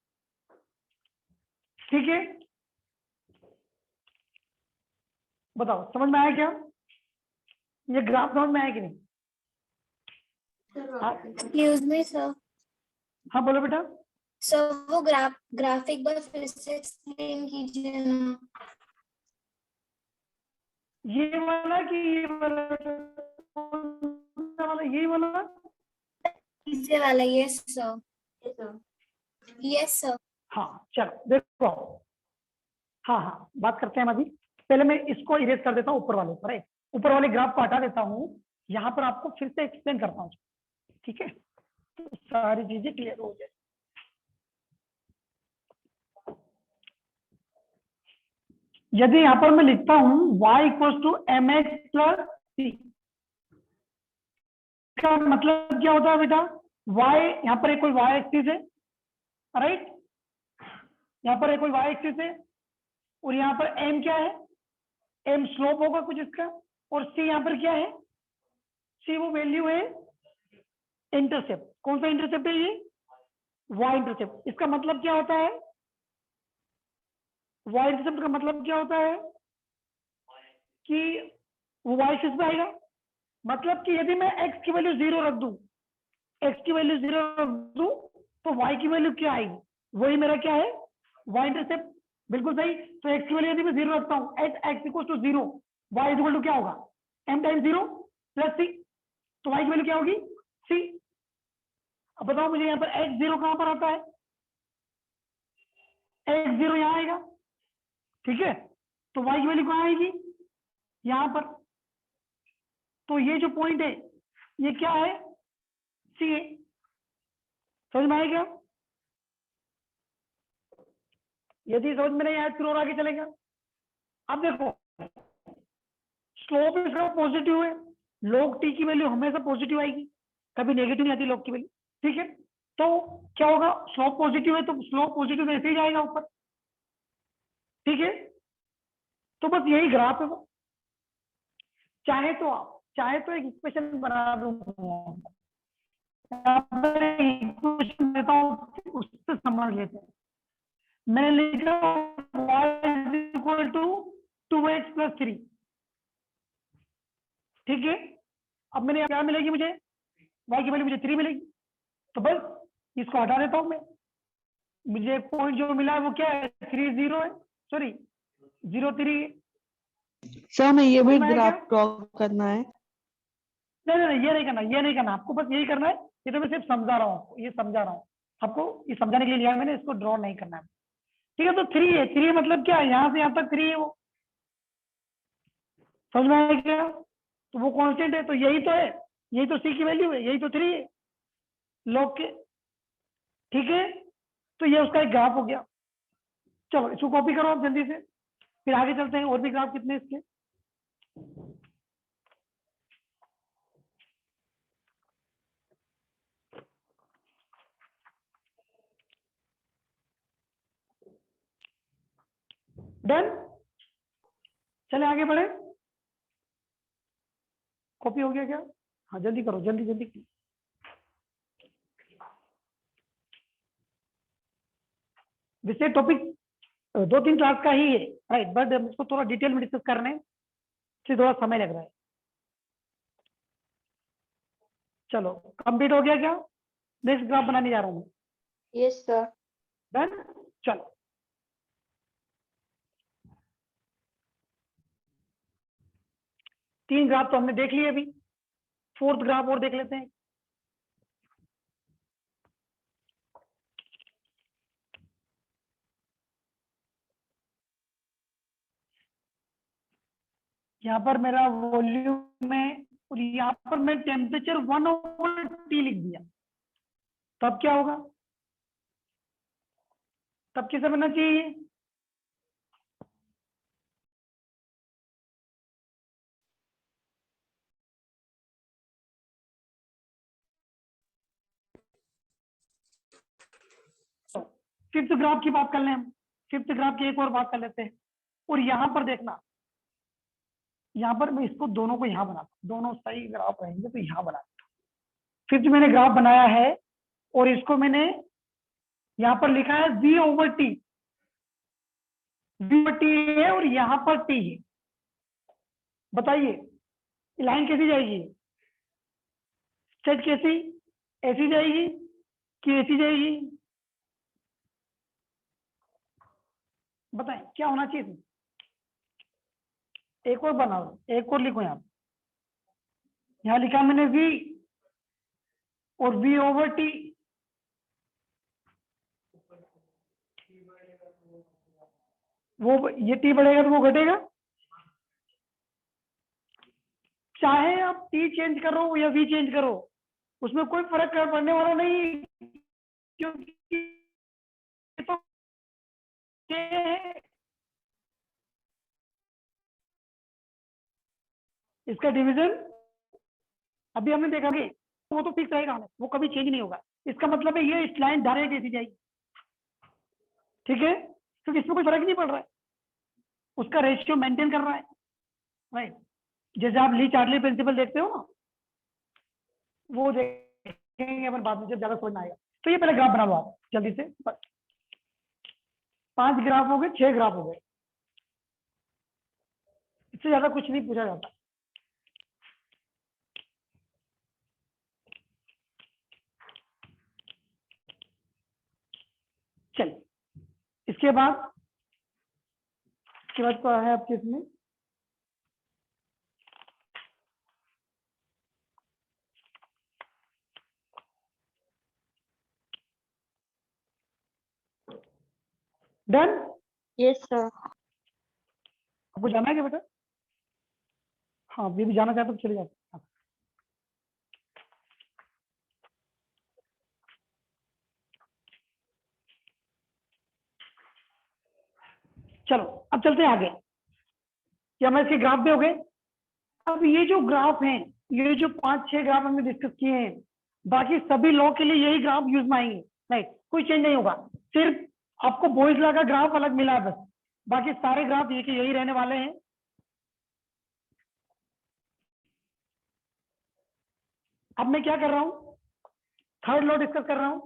ठीक है। बताओ समझ में आया क्या, ये ग्राफ समझ में आया कि नहीं? Excuse me, sir. हाँ बोलो बेटा। Sir, वो ग्राफिक बस फिर से एक्सप्लेन कीजिए ना। ये वाला कि ये वाला, कौन सा वाला, यही वाला, तीसरे वाला, यस सर। Yes, sir. हाँ चलो देखो, हाँ हाँ बात करते हैं हम अभी। पहले मैं इसको इरेज कर देता हूँ ऊपर वाले पर, ऊपर वाले ग्राफ को हटा देता हूँ, यहाँ पर आपको फिर से एक्सप्लेन करता हूँ, ठीक है, तो सारी चीजें क्लियर हो जाए। यदि यहाँ पर मैं लिखता हूँ y equal to m x plus c, का मतलब क्या होता है बेटा, y यहाँ पर एक कोई y एक्सिस है, राइट, यहाँ पर एक कोई y एक्सिस है, और यहाँ पर m क्या है, m स्लोप होगा कुछ इसका, और c यहाँ पर क्या है, c वो वैल्यू है इंटरसेप्ट। कौन सा इंटरसेप्ट है ये, y इंटरसेप्ट। इसका मतलब क्या होता है, y इंटरसेप्ट का मतलब क्या होता है कि वो y एक्सिस पे आएगा, मतलब कि यदि मैं x की वैल्यू 0 रख दूं, x की वैल्यू 0 रख दूं, तो y की वैल्यू क्या आएगी, वही मेरा क्या है, y इंटरसेप्ट। बिल्कुल सही। तो x की वैल्यू यदि मैं 0 रखता हूं, x equal to 0, y equal to क्या होगा, m टाइम 0 प्लस c, तो y की वैल्यू क्या होगी, c। अब बताओ मुझे यहाँ पर x 0 कहां पर आता है, x 0 यहाँ आएगा, ठीक है, तो y की वैल्यू कहां आएगी, यहाँ पर। तो ये जो पॉइंट है ये क्या है, सी है। समझ में आएगा, यदि समझ में नहीं आया फिर और आगे चलेगा। अब देखो स्लोप इसका पॉजिटिव है, log t की वैल्यू हमेशा पॉजिटिव आएगी, कभी नेगेटिव नहीं आती log की वैल्यू, ठीक है। तो क्या होगा, स्लोप पॉजिटिव है तो स्लोप पॉजिटिव ऐसे ही जाएगा ऊपर, ठीक है। तो बस यही ग्राफ है वो। चाहे तो एक इक्वेशन बना दूंगा, इक्वेशन देता हूँ उससे समझ लेते हैं। मैंने लिखा y equal to 2x plus 3, ठीक है। अब मैंने क्या मिलेगी मुझे, y की वैल्यू मुझे 3 मिलेगी, तो बस इसको हटा देता हूं मैं, मुझे पॉइंट जो मिला है वो क्या है, 3 0 है, सॉरी 0 3 है। सर मैं ये भी समझ में आया ग्राफ क्या? ड्रॉ करना है। नहीं ये नहीं करना आपको, बस यही करना है। ये तो मैं सिर्फ समझा रहा हूँ, ये समझा रहा हूँ आपको, ये समझाने के लिए लिया है मैंने, इसको ड्रॉ नहीं करना है, ठीक है। तो 3 है, 3 मतलब क्या है, यहाँ से यहाँ तक 3 है वो, समझ में आया क्या, तो वो कांस्टेंट है, तो यही तो है, यही तो सी की वैल्यू है, यही तो 3 है log के, ठीक है। तो ये उसका एक ग्राफ हो गया। चलो इसको कॉपी करो आप जल्दी से, फिर आगे चलते हैं, और भी ग्राफ कितने इसके। डन, चले आगे बढ़े। कॉपी हो गया क्या, हाँ जल्दी करो, जल्दी जल्दी। वैसे टॉपिक 2-3 क्लास का ही है, राइट, बट इसको थोड़ा डिटेल में डिस्कस करने से थोड़ा समय लग रहा है। चलो कंप्लीट हो गया क्या, नेक्स्ट ग्राफ बनाने जा रहा हूँ मैं। Yes sir. डन, चलो 3 ग्राफ तो हमने देख लिए, अभी 4th ग्राफ और देख लेते हैं। यहाँ पर मेरा वॉल्यूम है, और यहाँ पर मैं टेम्परेचर 1/T लिख दिया, तब क्या होगा, तब कैसे बनना चाहिए, फिफ्थ ग्राफ की बात कर लें हम, फिफ्थ ग्राफ की एक और बात कर लेते हैं। और यहाँ पर देखना, यहाँ पर मैं इसको दोनों को यहाँ बनाता हूँ, दोनों सही ग्राफ रहेंगे तो यहाँ बनाता हूँ। फिफ्थ मैंने ग्राफ बनाया है, और इसको मैंने यहाँ पर लिखा है v/t, v/t है, और यहाँ पर t है। बताइए लाइन कैसी जाएगी, स्ट्रेट कैसी, ऐसी जाएगी कि ऐसी जाएगी, बताएं क्या होना चाहिए। एक और बनाओ, एक और लिखो, यहाँ लिखा मैंने v और v/t, वो ये टी बढ़ेगा तो वो घटेगा, चाहे आप टी चेंज करो या वी चेंज करो उसमें कोई फर्क पड़ने वाला नहीं, क्योंकि तो इसका डिवीजन अभी हमने देखा कि वो तो फिक्स रहेगा, वो कभी चेंज नहीं होगा। इसका मतलब है ये इस लाइन डायरेक्ट ऐसी जाएगी, ठीक है, क्योंकि इसमें कोई फर्क नहीं पड़ रहा है, उसका रेशियो मेंटेन कर रहा है, राइट। जैसे आप ली चार्टली प्रिंसिपल देखते हो ना, वो देखेंगे अपन बाद में जब ज्यादा समझ में आएगा। तो ये पहले ग्राफ बना लो आप जल्दी से, 5 ग्राफ हो गए, 6 ग्राफ हो गए, इससे ज्यादा कुछ नहीं पूछा जाता। चलिए इसके बाद क्या है आपके इसमें, डन। Yes, sir. आपको जाना है क्या बेटा? हाँ ये भी जाना चाहते तो चले जाते। हाँ। चलो अब चलते हैं आगे, क्या मैं इसके ग्राफ पे हो गए। अब ये जो ग्राफ हैं, ये जो 5-6 ग्राफ हमने डिस्कस किए हैं, बाकी सभी लॉ के लिए यही ग्राफ यूज में आएंगे, राइट, कोई चेंज नहीं होगा। सिर्फ आपको बोइस लॉ का ग्राफ अलग मिला है बस, बाकी सारे ग्राफ ये के यही रहने वाले हैं। अब मैं क्या कर रहा हूं, थर्ड लॉ डिस्कस कर रहा हूं।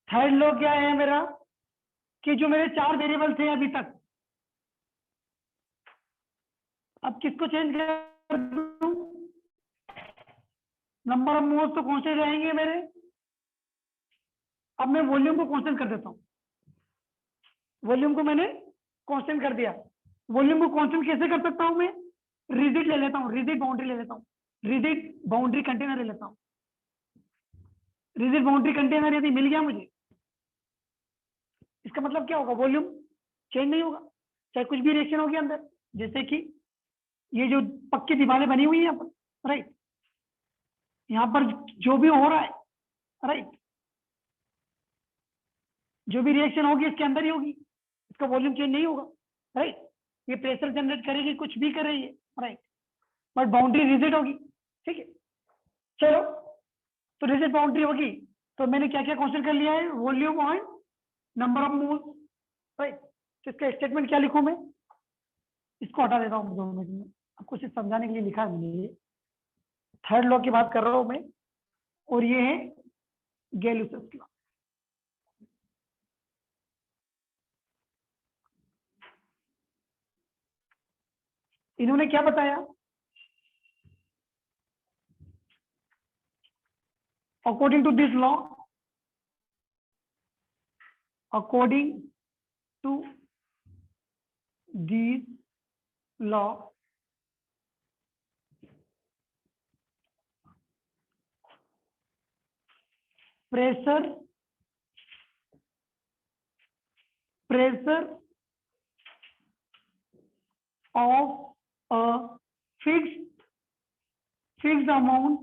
थर्ड लॉ क्या है मेरा, कि जो मेरे 4 वेरिएबल थे अभी तक, अब किसको चेंज कर दूं, नंबर ऑफ मोल्स तो कांस्टेंट रहेंगे मेरे, अब मैं वॉल्यूम को कांस्टेंट कर देता हूं। वॉल्यूम को मैंने कांस्टेंट कर दिया। वॉल्यूम को कांस्टेंट कैसे कर सकता हूं मैं, रिजिड ले लेता हूं, रिजिड बाउंड्री ले लेता हूं, रिजिड बाउंड्री कंटेनर ले लेता हूं। रिजिड बाउंड्री कंटेनर यदि मिल गया मुझे, इसका मतलब क्या होगा, वॉल्यूम चेंज नहीं होगा, चाहे कुछ भी रिएक्शन होगी अंदर। जैसे कि ये जो पक्की दीवारें बनी हुई है यहाँ पर, राइट, यहाँ पर जो भी हो रहा है, राइट, जो भी रिएक्शन होगी इसके अंदर ही होगी, इसका वॉल्यूम चेंज नहीं होगा, राइट। ये प्रेशर जनरेट करेगी, कुछ भी कर रही है, राइट, बट बाउंड्री रिजिड होगी, ठीक है। चलो तो रिजिड बाउंड्री होगी, तो मैंने क्या क्या कांस्टेंट कर लिया है, वॉल्यूम और नंबर ऑफ मोल्स, राइट। तो इसका स्टेटमेंट क्या लिखूं मैं, इसको हटा देता हूँ दोनों में, आपको सिर्फ समझाने के लिए लिखा है मैंने। थर्ड लॉ की बात कर रहा हूं मैं, और ये है गैलुसस लॉ। इन्होंने क्या बताया, according to this law, according to this law, pressure of a fixed amount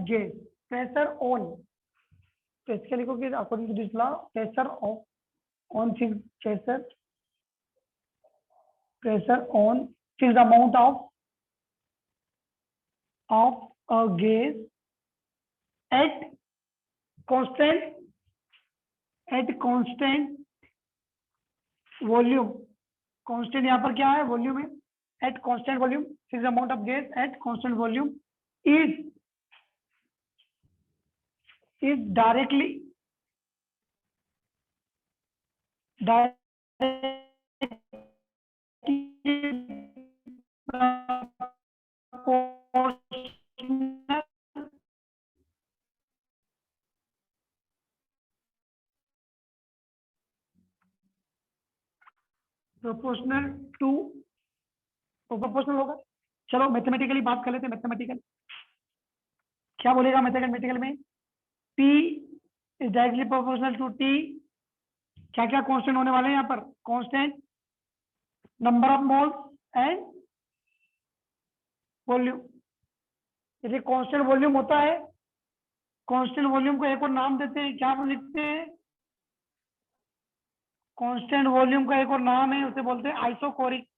gas, pressure on, तो इसके लिखोगे according to this law, pressure on fixed amount of a gas at constant volume, constant यहाँ पर क्या है, volume है, at constant volume, fixed amount of gas at constant volume is directly proportional to, proportional होगा। चलो mathematically बात कर लेते हैं, मैथमेटिकल क्या बोलेगा मैथमेटिकल में, P is directly proportional to t. क्या क्या कांस्टेंट होने वाले हैं यहाँ पर? Constant, number of moles and volume. यदि कांस्टेंट वॉल्यूम होता है, कांस्टेंट वॉल्यूम को एक और नाम देते हैं, क्या लिखते हैं? कांस्टेंट वॉल्यूम का एक और नाम है, उसे बोलते हैं आइसोकोरिक।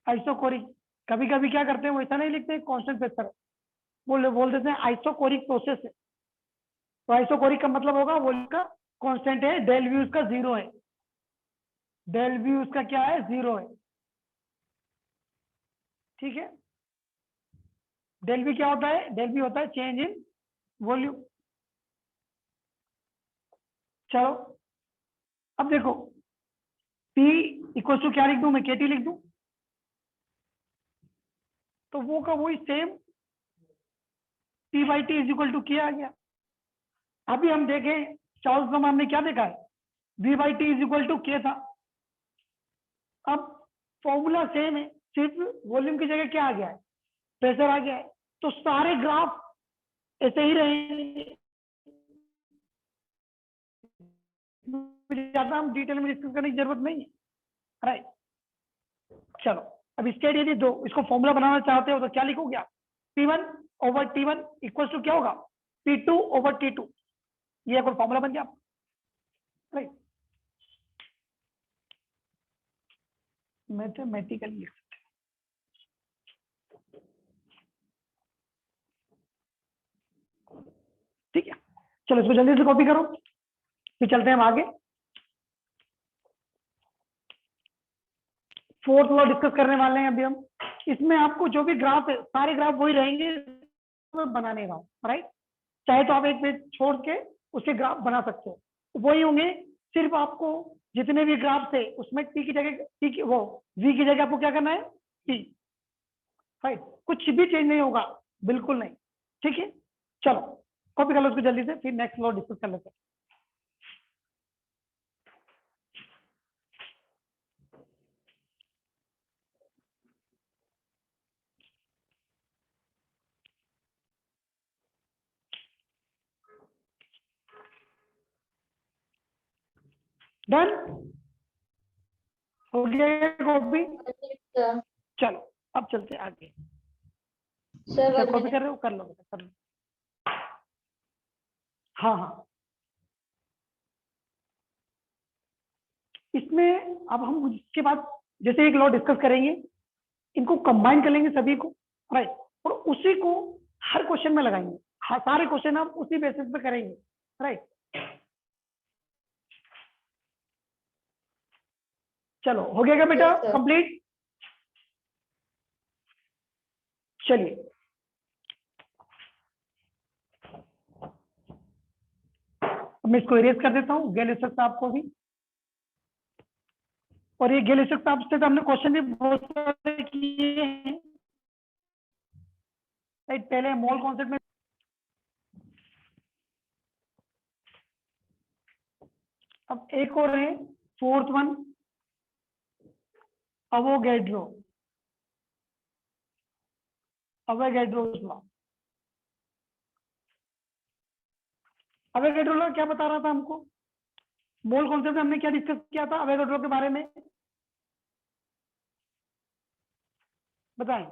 आइसोकोरिक। कभी कभी क्या करते हैं, वो ऐसा नहीं लिखते कांस्टेंट प्रेशर, बोल देते हैं आइसोकोरिक प्रोसेस है। तो आइसोकोरिक का मतलब होगा वॉल्यूम का कांस्टेंट है, डेल वी उसका 0 है, डेल वी उसका क्या है? 0 है। ठीक है, डेल वी क्या होता है? डेल वी होता है चेंज इन वॉल्यूम। चलो अब देखो, P इक्वल टू क्या लिख दूं मैं? KT लिख दूं, तो वो का वही same P/T is equal to K आ गया। अभी हम देखें चार्ल्स लॉ में हमने क्या देखा है? V/T is equal to K था। अब फॉर्मूला सेम है, सिर्फ वॉल्यूम की जगह क्या आ गया है? प्रेशर आ गया है। तो सारे ग्राफ ऐसे ही रहेंगे, ज्यादा हम डिटेल में डिस्कस करने की जरूरत नहीं है। राइट, चलो अब इसके यदि दो इसको फॉर्मूला बनाना चाहते हो तो क्या लिखोगे आप? P1/T1 इक्वल टू क्या होगा? P2/T2। ये एक और फॉर्मूला बन गया। राइट, मैथमेटिकली लिख सकते हैं। ठीक है, चलो इसको जल्दी से कॉपी करो, फिर चलते हैं हम आगे। फोर्थ लॉ डिस्कस करने वाले हैं अभी हम। इसमें आपको जो भी ग्राफ है, सारे ग्राफ वही रहेंगे बनाने का। राइट, चाहे तो आप एक पेज छोड़ के उसके ग्राफ बना सकते हो, वही होंगे। सिर्फ आपको जितने भी ग्राफ थे उसमें टी की जगह वो वी की जगह आपको क्या करना है? टी। राइट, कुछ भी चेंज नहीं होगा, बिल्कुल नहीं। ठीक है, चलो कॉपी कर लो उसको जल्दी से, फिर नेक्स्ट लॉ डिस्कस कर लेते हैं। डन हो गया कॉपी? सर चलो अब चलते हैं आगे। सर कॉपी कर रहे हो? कर लो बेटा, कर लो। हाँ हाँ, इसमें अब हम इसके बाद जैसे एक लॉ डिस्कस करेंगे, इनको कंबाइन कर लेंगे सभी को। राइट, और उसी को हर क्वेश्चन में लगाएंगे। हाँ, सारे क्वेश्चन हम उसी बेसिस पे करेंगे। राइट, चलो हो गया क्या बेटा? Yes, sir. कंप्लीट। चलिए मैं इसको इरेज कर देता हूँ, गैलेसक साहब को भी। और ये गैलेसक साहब से तो हमने क्वेश्चन भी बहुत सारे किए हैं। राइट, पहले मोल कॉन्सेप्ट में अब एक और है, फोर्थ वन, अवोगैड्रो लॉ। अवोगैड्रो लॉ क्या बता रहा था हमको? मोल कॉन्सेप्ट में हमने क्या डिस्कस किया था अवोगैड्रो के बारे में? बताएं।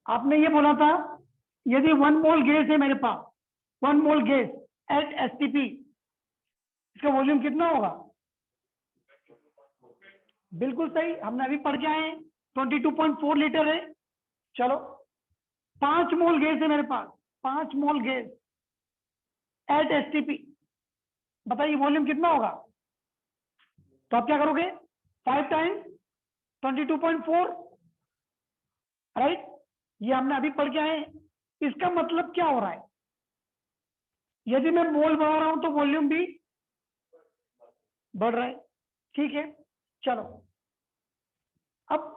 आपने ये बोला था यदि 1 मोल गैस है मेरे पास, 1 मोल गैस एट एसटीपी, इसका वॉल्यूम कितना होगा? बिल्कुल सही, हमने अभी पढ़ के आए हैं 22.4 लीटर है। चलो 5 मोल गैस है मेरे पास, 5 मोल गैस एट एसटीपी, बताइए वॉल्यूम कितना होगा? तो आप क्या करोगे? 5 टाइम्स 22.4। राइट, ये हमने अभी पढ़ के आए हैं। इसका मतलब क्या हो रहा है? यदि मैं मोल बढ़ा रहा हूं तो वॉल्यूम भी बढ़ रहा है। ठीक है, चलो अब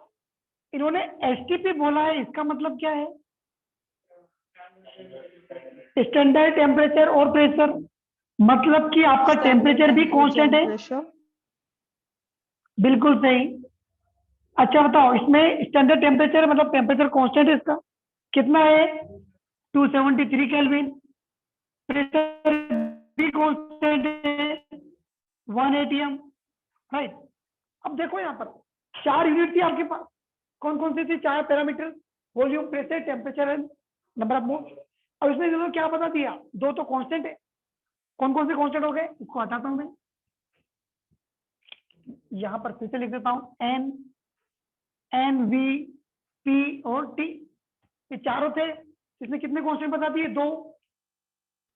इन्होंने एसटीपी बोला है, इसका मतलब क्या है? स्टैंडर्ड टेम्परेचर और प्रेशर, मतलब कि आपका टेम्परेचर भी कांस्टेंट है। प्रेशर। बिल्कुल सही, अच्छा बताओ, इसमें स्टैंडर्ड टेम्परेचर मतलब टेम्परेचर कांस्टेंट है इसका कितना है? 273 केल्विन। प्रेशर भी कांस्टेंट है 1 atm, राइट। अब देखो यहाँ पर 4 यूनिट थी आपके पास, कौन कौन सी थी? 4 parameter, volume, pressure, temperature and number of moles. अब इसमें देखो क्या बता दिया, 2 तो कांस्टेंट है। कौन कौन से कांस्टेंट हो गए? इसको हटाता हूं मैं, यहां पर फिर से लिख देता हूं एन, एन, वी, पी और टी, ये चारों थे। इसमें कितने कांस्टेंट बता दिए? 2।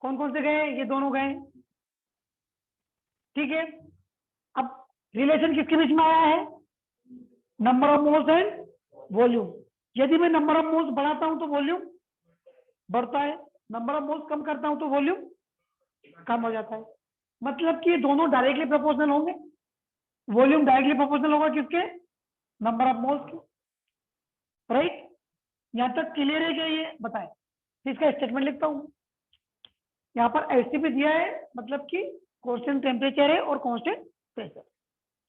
कौन कौन से गए? ये दोनों गए, ठीक है। अब रिलेशन किसके बीच में आया है? Number of moles and volume. यदि मैं नंबर ऑफ मोल्स बढ़ाता हूं तो वॉल्यूम बढ़ता है, नंबर ऑफ मोल्स कम करता हूं तो वॉल्यूम कम हो जाता है। मतलब कि ये दोनों डायरेक्टली प्रोपोर्शनल होंगे। वॉल्यूम डायरेक्टली प्रोपोर्शनल होगा किसके? नंबर ऑफ मोल्स के, राइट। यहां तक क्लियर है क्या? ये बताएं। इसका स्टेटमेंट लिखता हूं, यहाँ पर एसटीपी दिया है, मतलब कि कांस्टेंट टेम्परेचर है और कांस्टेंट प्रेशर।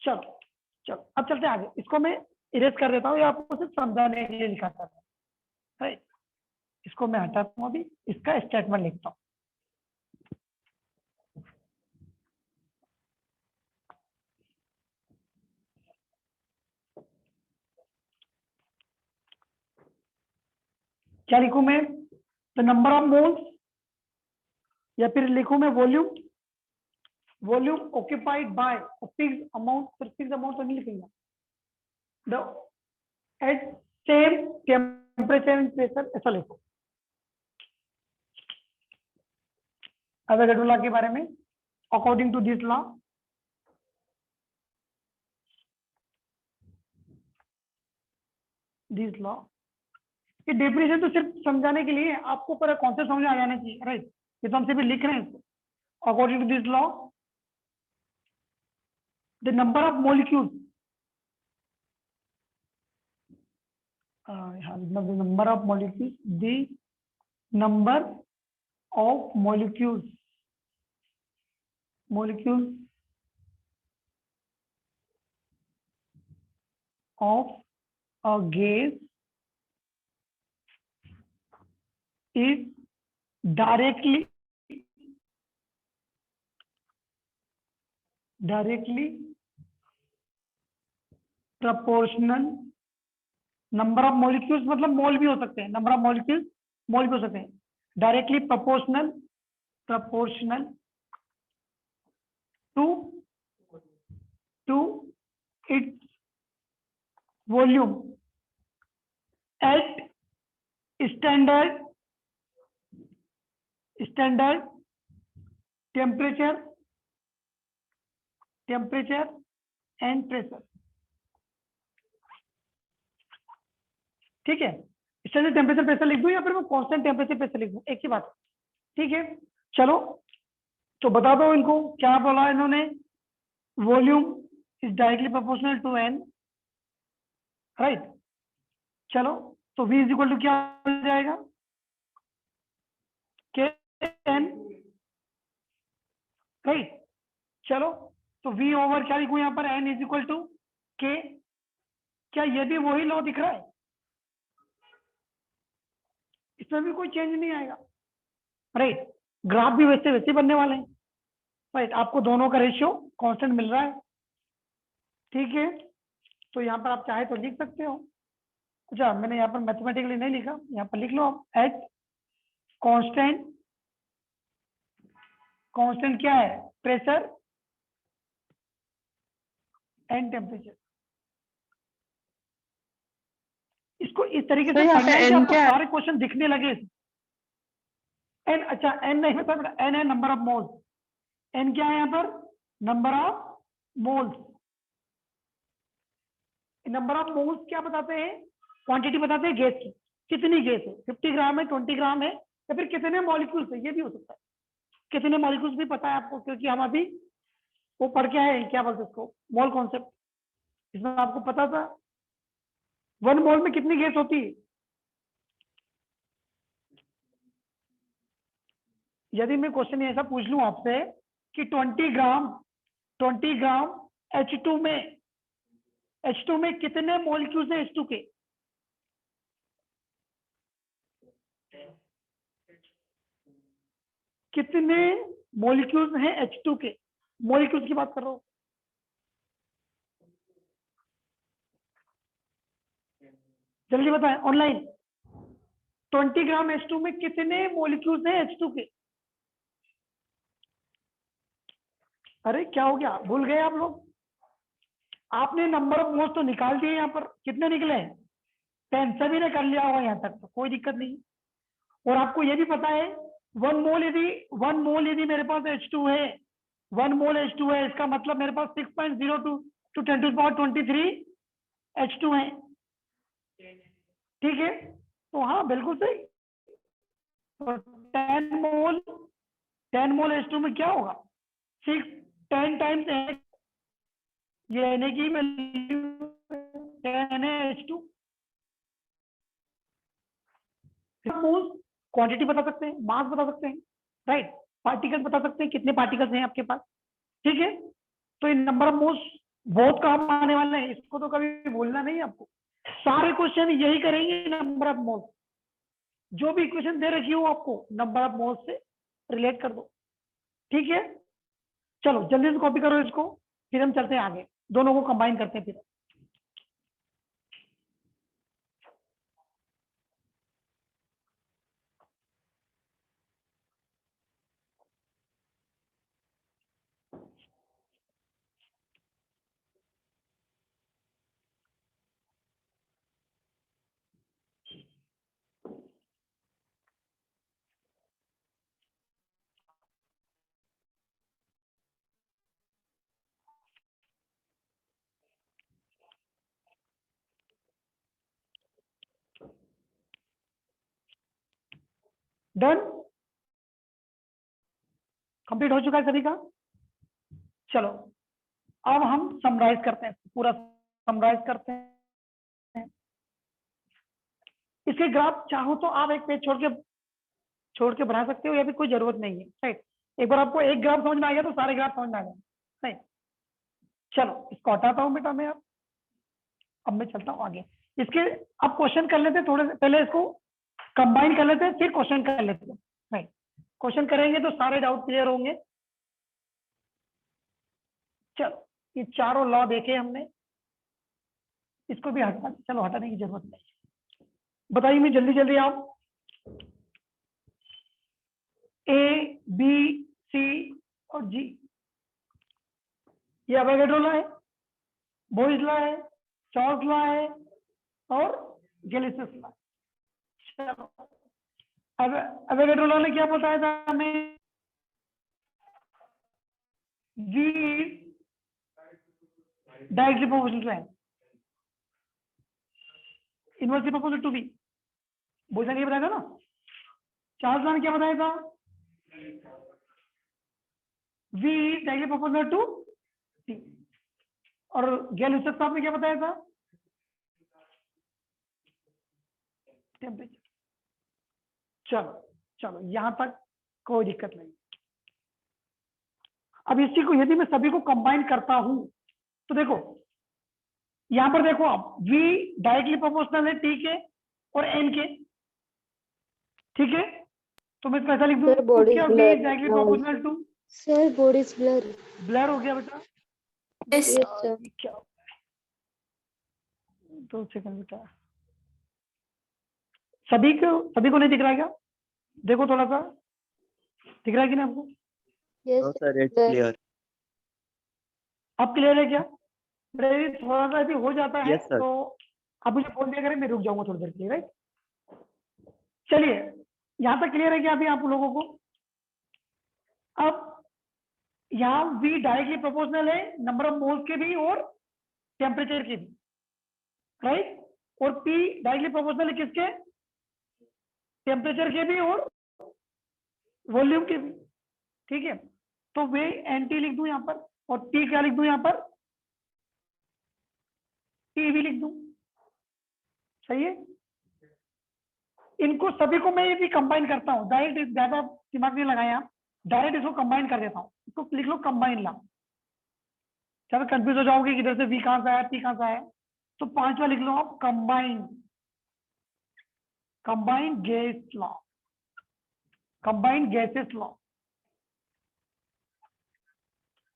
चलो चलो अब चलते हैं आगे। इसको मैं इरेज कर देता हूँ, ये आपको सिर्फ समझाने के लिए लिखा था, राइट। इसको मैं हटाता हूँ, अभी इसका स्टेटमेंट लिखता हूँ। क्या लिखूं मैं? द नंबर ऑफ मोल्स, या फिर लिखूं मैं volume, volume occupied by fixed amount, फिर फिक्स्ड अमाउंट तो नहीं लिखेंगे, the at same temperature and pressure, ऐसा लिखो। अवोगाड्रो लॉ के बारे में, अकॉर्डिंग टू दिस लॉ ये डेफिनेशन तो सिर्फ समझाने के लिए, आपको पूरा कॉन्सेप्ट समझ में आ जाना चाहिए, राइट। ये तो हम सिर्फ लिख रहे हैं। According to this law the number of molecules, the number of molecules, the number of molecules of a gas is directly proportional, number of molecules मतलब मोल भी हो सकते हैं, नंबर ऑफ मॉलिक्यूल्स मोल भी हो सकते हैं, directly proportional to its volume at standard temperature and pressure, ठीक है। स्टैंडर्ड टेम्परेचर प्रेशर लिख दूं या फिर मैं कांस्टेंट टेम्परेचर प्रेशर लिख दूं, एक ही बात, ठीक है। चलो तो बता दो इनको क्या बोला इन्होंने, volume is directly proportional to n, right. चलो तो V इज इक्वल टू क्या हो जाएगा? के एन, राइट। चलो तो V ओवर क्या लिखूं यहाँ पर? N इज इक्वल टू के। क्या ये भी वही लॉ दिख रहा है? इसमें भी कोई चेंज नहीं आएगा, राइट। ग्राफ भी वैसे वैसे बनने वाले हैं, राइट। आपको दोनों का रेशियो कांस्टेंट मिल रहा है, ठीक है। तो यहाँ पर आप चाहे तो लिख सकते हो। अच्छा मैंने यहाँ पर मैथमेटिकली नहीं लिखा, यहाँ पर लिख लो आप, एट कांस्टेंट क्या है? Pressure and temperature. इसको इस तरीके से यहाँ पे पढ़ना है कि n आपको क्या है? सारे क्वेश्चन दिखने लगे। एन, अच्छा एन नहीं मतलब एन है नंबर ऑफ मोल्स। एन क्या है यहाँ पर? Number of moles. Number of moles क्या बताते हैं? क्वांटिटी बताते हैं गैस की, कितनी गैस है, 50 ग्राम है, 20 ग्राम है, या फिर कितने मॉलिक्यूल्स है, ये भी हो सकता है। कितने मॉलिक्यूल्स भी पता है आपको, क्योंकि हम अभी वो पढ़ के आए हैं, क्या बोलते हैं उसको, मोल कॉन्सेप्ट। इसमें आपको पता था 1 मोल में कितनी गैस होती है। यदि मैं क्वेश्चन ऐसा पूछ लूं आपसे कि 20 ग्राम H2 में H2 में कितने मॉलिक्यूल्स हैं H2 के? कितने मॉलिक्यूल्स हैं H2 के? मॉलिक्यूल्स की बात कर रहा हूं। जल्दी बताएं ऑनलाइन। 20 ग्राम H2 में कितने मॉलिक्यूल्स हैं H2 के? अरे क्या हो गया, भूल गए आप लोग? आपने नंबर ऑफ मोल्स तो निकाल दिए, यहाँ पर कितने निकले? 10। सभी ने कर लिया होगा यहाँ तक, तो कोई दिक्कत नहीं। और आपको ये भी पता है 1 मोल यदि मेरे पास H2 है, 1 मोल H2 है, इसका मतलब मेरे पास 6.02 to 10⁻23 H2 है। ठीक है, तो हाँ बिल्कुल सही। तो 10 मोल H2 में क्या होगा? 10 टाइम्स ये Na की वैल्यू 10 H2। क्वांटिटी बता सकते हैं, मास बता सकते हैं, राइट? पार्टिकल्स बता सकते हैं, कितने पार्टिकल्स हैं आपके पास। ठीक है, तो इन नंबर ऑफ मोल्स बहुत काम आने वाले हैं, इसको तो कभी भूलना नहीं आपको। सारे क्वेश्चन यही करेंगे, नंबर ऑफ मोल्स। जो भी इक्वेशन दे रखी हो आपको नंबर ऑफ मोल्स से रिलेट कर दो। ठीक है, चलो जल्दी से कॉपी करो इसको, फिर हम चलते हैं आगे, दोनों को कंबाइन करते हैं फिर। डन, कंप्लीट हो चुका है सभी का। चलो अब हम समराइज करते हैं, पूरा समराइज करते हैं। इसके ग्राफ चाहो तो आप एक पेज छोड़ के बना सकते हो, या फिर कोई जरूरत नहीं है, राइट? एक बार आपको एक ग्राफ समझ में आ गया तो सारे ग्राफ समझ में आ गए, राइट? चलो इसको हटाता हूं बेटा मैं। अब मैं चलता हूं आगे। इसके अब क्वेश्चन कर लेते हैं, थोड़े से पहले इसको कंबाइन कर लेते हैं, फिर क्वेश्चन कर लेते हैं, राइट? क्वेश्चन करेंगे तो सारे डाउट क्लियर होंगे। चलो ये चारों लॉ देखे हमने, इसको भी हटा, चलो हटाने की जरूरत नहीं। बताइए मैं जल्दी जल्दी आप A, B, C और G, ये अवोगाड्रो लॉ है, बोयस लॉ है, चार्ल्स लॉ है और गैलिसियस लॉ। चलो अब अवोगाड्रो लॉ ने क्या बताया था हमें? V directly proportional to N, inversely proportional to V। Boyle's ने ये बताया था ना। चार्ल्स लॉ ने क्या बताया था? V directly proportional to T। और गैलिसियस साहब ने क्या बताया था? टेम्परेचर। चलो चलो यहां तक कोई दिक्कत नहीं। अब इसी को यदि मैं सभी को कंबाइन करता हूं तो देखो यहां पर देखो आप V डायरेक्टली प्रोपोर्शनल है T के और N के। ठीक है, तो मैं इसको ऐसा लिख दूं, Sir, body क्या is V blur directly now. Proportional to, Sir, body is blur. Blur हो गया बेटा। Yes, Yes, sir. क्या 2 सेकंड बेटा, सभी को नहीं दिख रहा है क्या? देखो थोड़ा सा दिख रहा है कि नहीं आपको? Yes, No, sir. sir, it's Blur. clear. अब क्लियर है क्या? मेरे थोड़ा सा भी हो जाता है Yes, sir. तो आप मुझे बोल दिया करें, मैं रुक जाऊंगा थोड़ी देर के लिए, राइट? चलिए यहां तक क्लियर है क्या अभी आप लोगों को? अब यहाँ V डायरेक्टली प्रोपोर्शनल है नंबर ऑफ मोल्स के भी और टेम्परेचर के भी, राइट? और P डायरेक्टली प्रोपोर्शनल है किसके? टेम्परेचर के भी और वॉल्यूम के भी। ठीक है, तो वे NT लिख दूं यहाँ पर, और T क्या लिख दूं यहाँ पर? TV लिख दूं। सही है, इनको सभी को मैं यदि कंबाइन करता हूँ, डायरेक्ट ज्यादा दिमाग नहीं लगाया आप, डायरेक्ट इसको कंबाइन कर देता हूँ। इसको लिख लो कंबाइन ला। क्या कंफ्यूज हो जाओगे कि इधर से V कहां से आया, P कहां से आया? तो पांचवा लिख लो आप, combined gas law, combined gases law.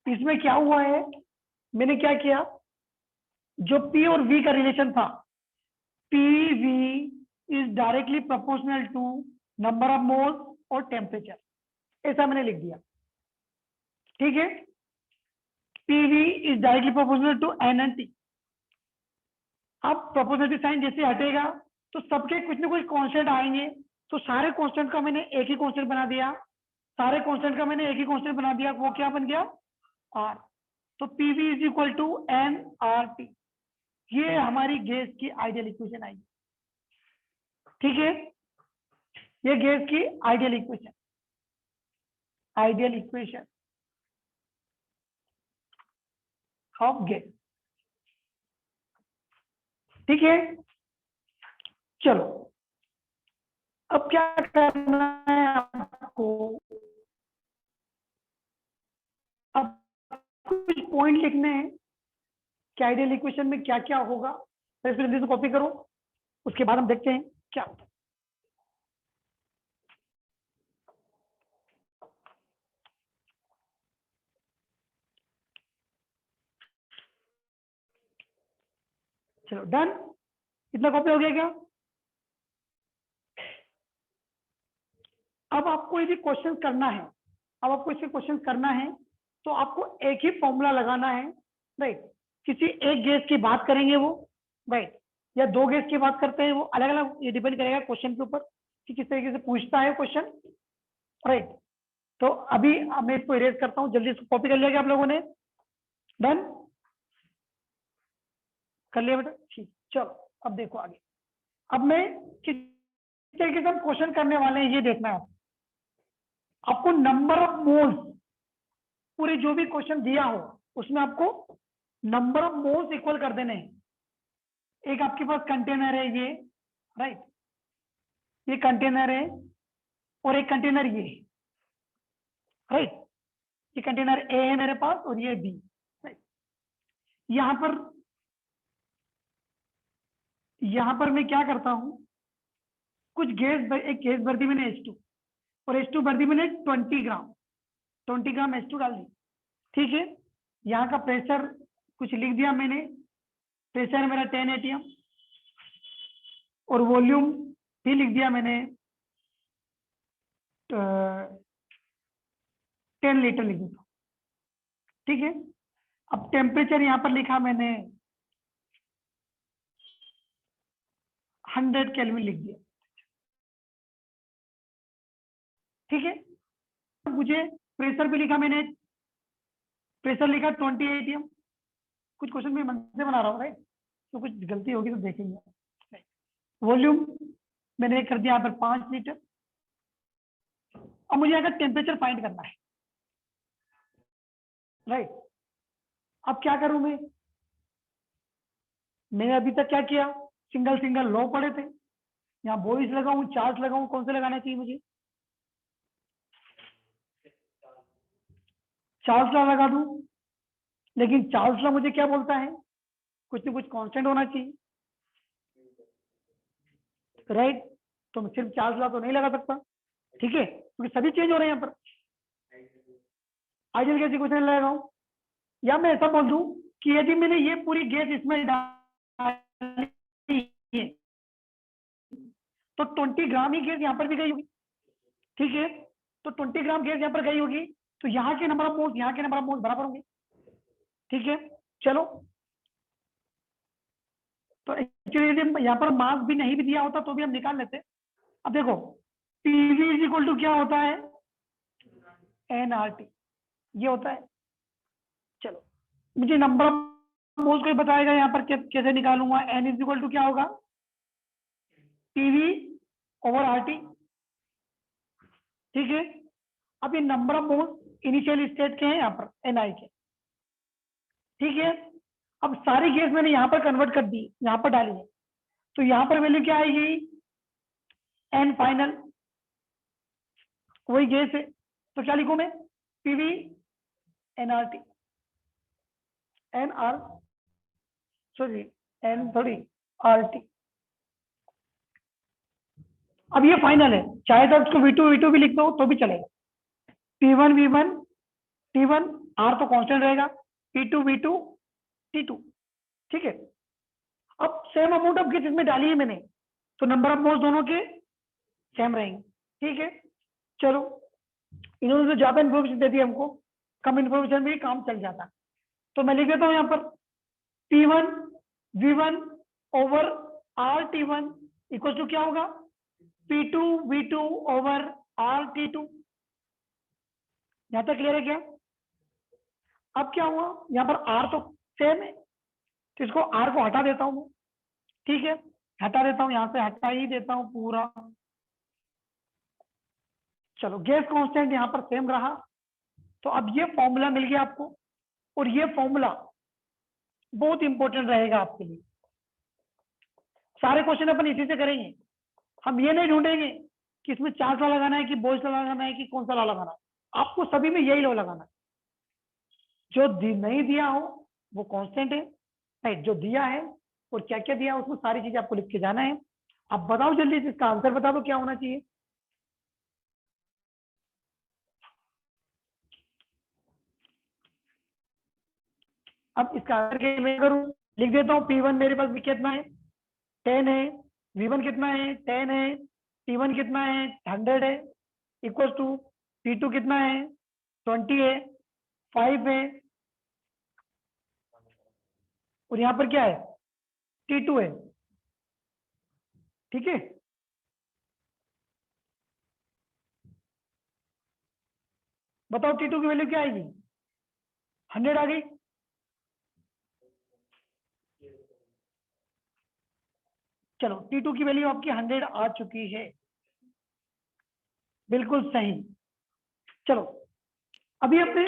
इसमें क्या हुआ है, मैंने क्या किया, जो P और V का रिलेशन था, PV is directly proportional to number of moles और टेम्परेचर, ऐसा मैंने लिख दिया। ठीक है, PV is directly proportional to N and T। अब प्रोपोर्शनलिटी साइन जैसे हटेगा तो सबके कुछ ना कुछ कांस्टेंट आएंगे, तो सारे कांस्टेंट का मैंने एक ही कांस्टेंट बना दिया, सारे कांस्टेंट का मैंने एक ही कांस्टेंट बना दिया, वो क्या बन गया, R। तो PV is equal to nRT। ये हमारी गैस की आइडियल इक्वेशन आएगी। ठीक है, ये गैस की ideal equation, ideal equation of gas. ठीक है, चलो अब क्या करना है आपको, अब कुछ पॉइंट लिखने हैं कि आइडियल इक्वेशन में क्या क्या होगा, तो इसको जल्दी से कॉपी करो, उसके बाद हम देखते हैं क्या होता है। चलो डन, इतना कॉपी हो गया क्या? अब आपको यदि क्वेश्चन करना है, अब आपको इसे क्वेश्चन करना है तो आपको एक ही फॉर्मूला लगाना है, राइट। किसी एक गैस की बात करेंगे वो, राइट, या दो गैस की बात करते हैं वो, अलग अलग, ये डिपेंड करेगा क्वेश्चन के ऊपर कि किस तरीके से पूछता है क्वेश्चन, राइट। तो अभी मैं इसको इरेज करता हूँ, जल्दी इसको कॉपी कर लिया क्या आप लोगों ने? डन कर लिया बेटा, ठीक। चलो अब देखो आगे, अब मैं किस तरीके से हम क्वेश्चन करने वाले हैं ये देखना है आपको। नंबर ऑफ मोल्स, पूरे जो भी क्वेश्चन दिया हो उसमें आपको नंबर ऑफ मोल्स इक्वल कर देने हैं। एक आपके पास कंटेनर है ये, राइट, ये कंटेनर है, और एक कंटेनर ये, राइट, ये कंटेनर ए है मेरे पास और ये बी, राइट। यहां पर मैं क्या करता हूं, कुछ गैस, एक गैस भर दी मैंने H2, और H2 भर दी मैंने 20 ग्राम H2 डाल दी। ठीक है, यहाँ का प्रेशर कुछ लिख दिया मैंने, प्रेशर मेरा 10 atm, और वॉल्यूम भी लिख दिया मैंने, 10 लीटर लिख दिया। ठीक है, अब टेम्परेचर यहाँ पर लिखा मैंने 100 केल्विन लिख दिया। ठीक है, मुझे प्रेशर भी लिखा मैंने, प्रेशर लिखा 20 atm। कुछ क्वेश्चन में मन से बना रहा हूँ, राइट, तो कुछ गलती होगी तो देखेंगे। वॉल्यूम मैंने कर दिया यहाँ पर 5 लीटर। अब मुझे अगर टेम्परेचर फाइंड करना है, राइट, अब क्या करूं मैंने अभी तक क्या किया, सिंगल सिंगल लॉ पढ़े थे, यहाँ बॉइस लगाऊं, चार्ज लगाऊं, कौन सा लगाना चाहिए मुझे? चार्ल्स लॉ लगा दूं, लेकिन चार्ल्स लॉ मुझे क्या बोलता है, कुछ ना कुछ कांस्टेंट होना चाहिए, राइट। तो मैं सिर्फ चार्ल्स लॉ तो नहीं लगा सकता, ठीक है, क्योंकि सभी चेंज हो रहे हैं यहाँ पर। आइडियल गैस इक्वेशन लगाऊं, या मैं ऐसा बोल दूं कि यदि मैंने ये पूरी गैस इसमें डाली है तो 20 ग्राम ही गैस यहाँ पर भी गई होगी। ठीक है, तो 20 ग्राम गैस यहाँ पर गई होगी, तो यहाँ के नंबर ऑफ मोल्स, यहाँ के नंबर ऑफ मोल्स बराबर होंगे। ठीक है, चलो, तो एक्चुअली यदि यहाँ पर मास भी नहीं भी दिया होता तो भी हम निकाल लेते। अब देखो PV इज इक्वल टू क्या होता है, nRT, ये होता है। चलो, मुझे नंबर ऑफ मोल्स को बताएगा यहाँ पर कैसे निकालूंगा, n इज इक्वल टू क्या होगा, PV ओवर RT। ठीक है, अब ये number of moles initial state के हैं यहाँ पर Ni के। ठीक है, अब सारी गैस मैंने यहाँ पर कन्वर्ट कर दी, यहाँ पर डाली है, तो यहाँ पर वैल्यू क्या आएगी, n फाइनल, वही गैस है, तो क्या लिखूं मैं, PV nRT, N R sorry N थोड़ी आर टी। अब ये फाइनल है, चाहे तो उसको V2 भी लिख दो तो भी चलेगा। P1 V1 T1 R तो कांस्टेंट रहेगा, P2 V2 T2, ठीक है। अब सेम अमाउंट ऑफ गैस इसमें डाली है मैंने, तो नंबर ऑफ मोल्स दोनों के सेम रहेंगे, ठीक है। चलो, इन्होंने तो ज्यादा इन्फॉर्मेशन दे दी हमको, कम इन्फॉर्मेशन में काम चल जाता। तो मैं लिख देता हूं यहाँ पर P1 V1 over R T1 equal to क्या होगा, P2 V2 over R T2। यहां तक क्लियर है क्या? अब क्या हुआ, यहाँ पर R तो सेम है, तो इसको R को हटा देता हूं मैं, ठीक है, हटा देता हूं, यहां से हटा ही देता हूं पूरा। चलो, गैस कांस्टेंट यहां पर सेम रहा, तो अब ये फॉर्मूला मिल गया आपको, और ये फॉर्मूला बहुत इंपॉर्टेंट रहेगा आपके लिए। सारे क्वेश्चन अपन इसी से करेंगे, हम ये नहीं ढूंढेंगे कि इसमें चार्ज लॉ लगाना है कि बोयस लॉ लगाना है कि कौन सा लॉ लगाना है, आपको सभी में यही लॉ लगाना है। जो नहीं दिया हो वो कांस्टेंट है, नहीं जो दिया है और क्या क्या दिया है उसमें सारी चीजें आपको लिख के जाना है। अब बताओ जल्दी से, इसका आंसर बता दो क्या होना चाहिए। अब इसका आंसर क्या मैं करूं, लिख देता हूं P1 मेरे पास भी कितना है 10 है, V1 कितना है 10 है, T1 कितना है 100 है, इक्वल टू P2 कितना है 20 है, 5 है, और यहाँ पर क्या है T2 है, ठीक है। बताओ T2 की वैल्यू क्या आएगी, 100 आ गई। चलो, T2 की वैल्यू आपकी 100 आ चुकी है, बिल्कुल सही। चलो, अभी हमने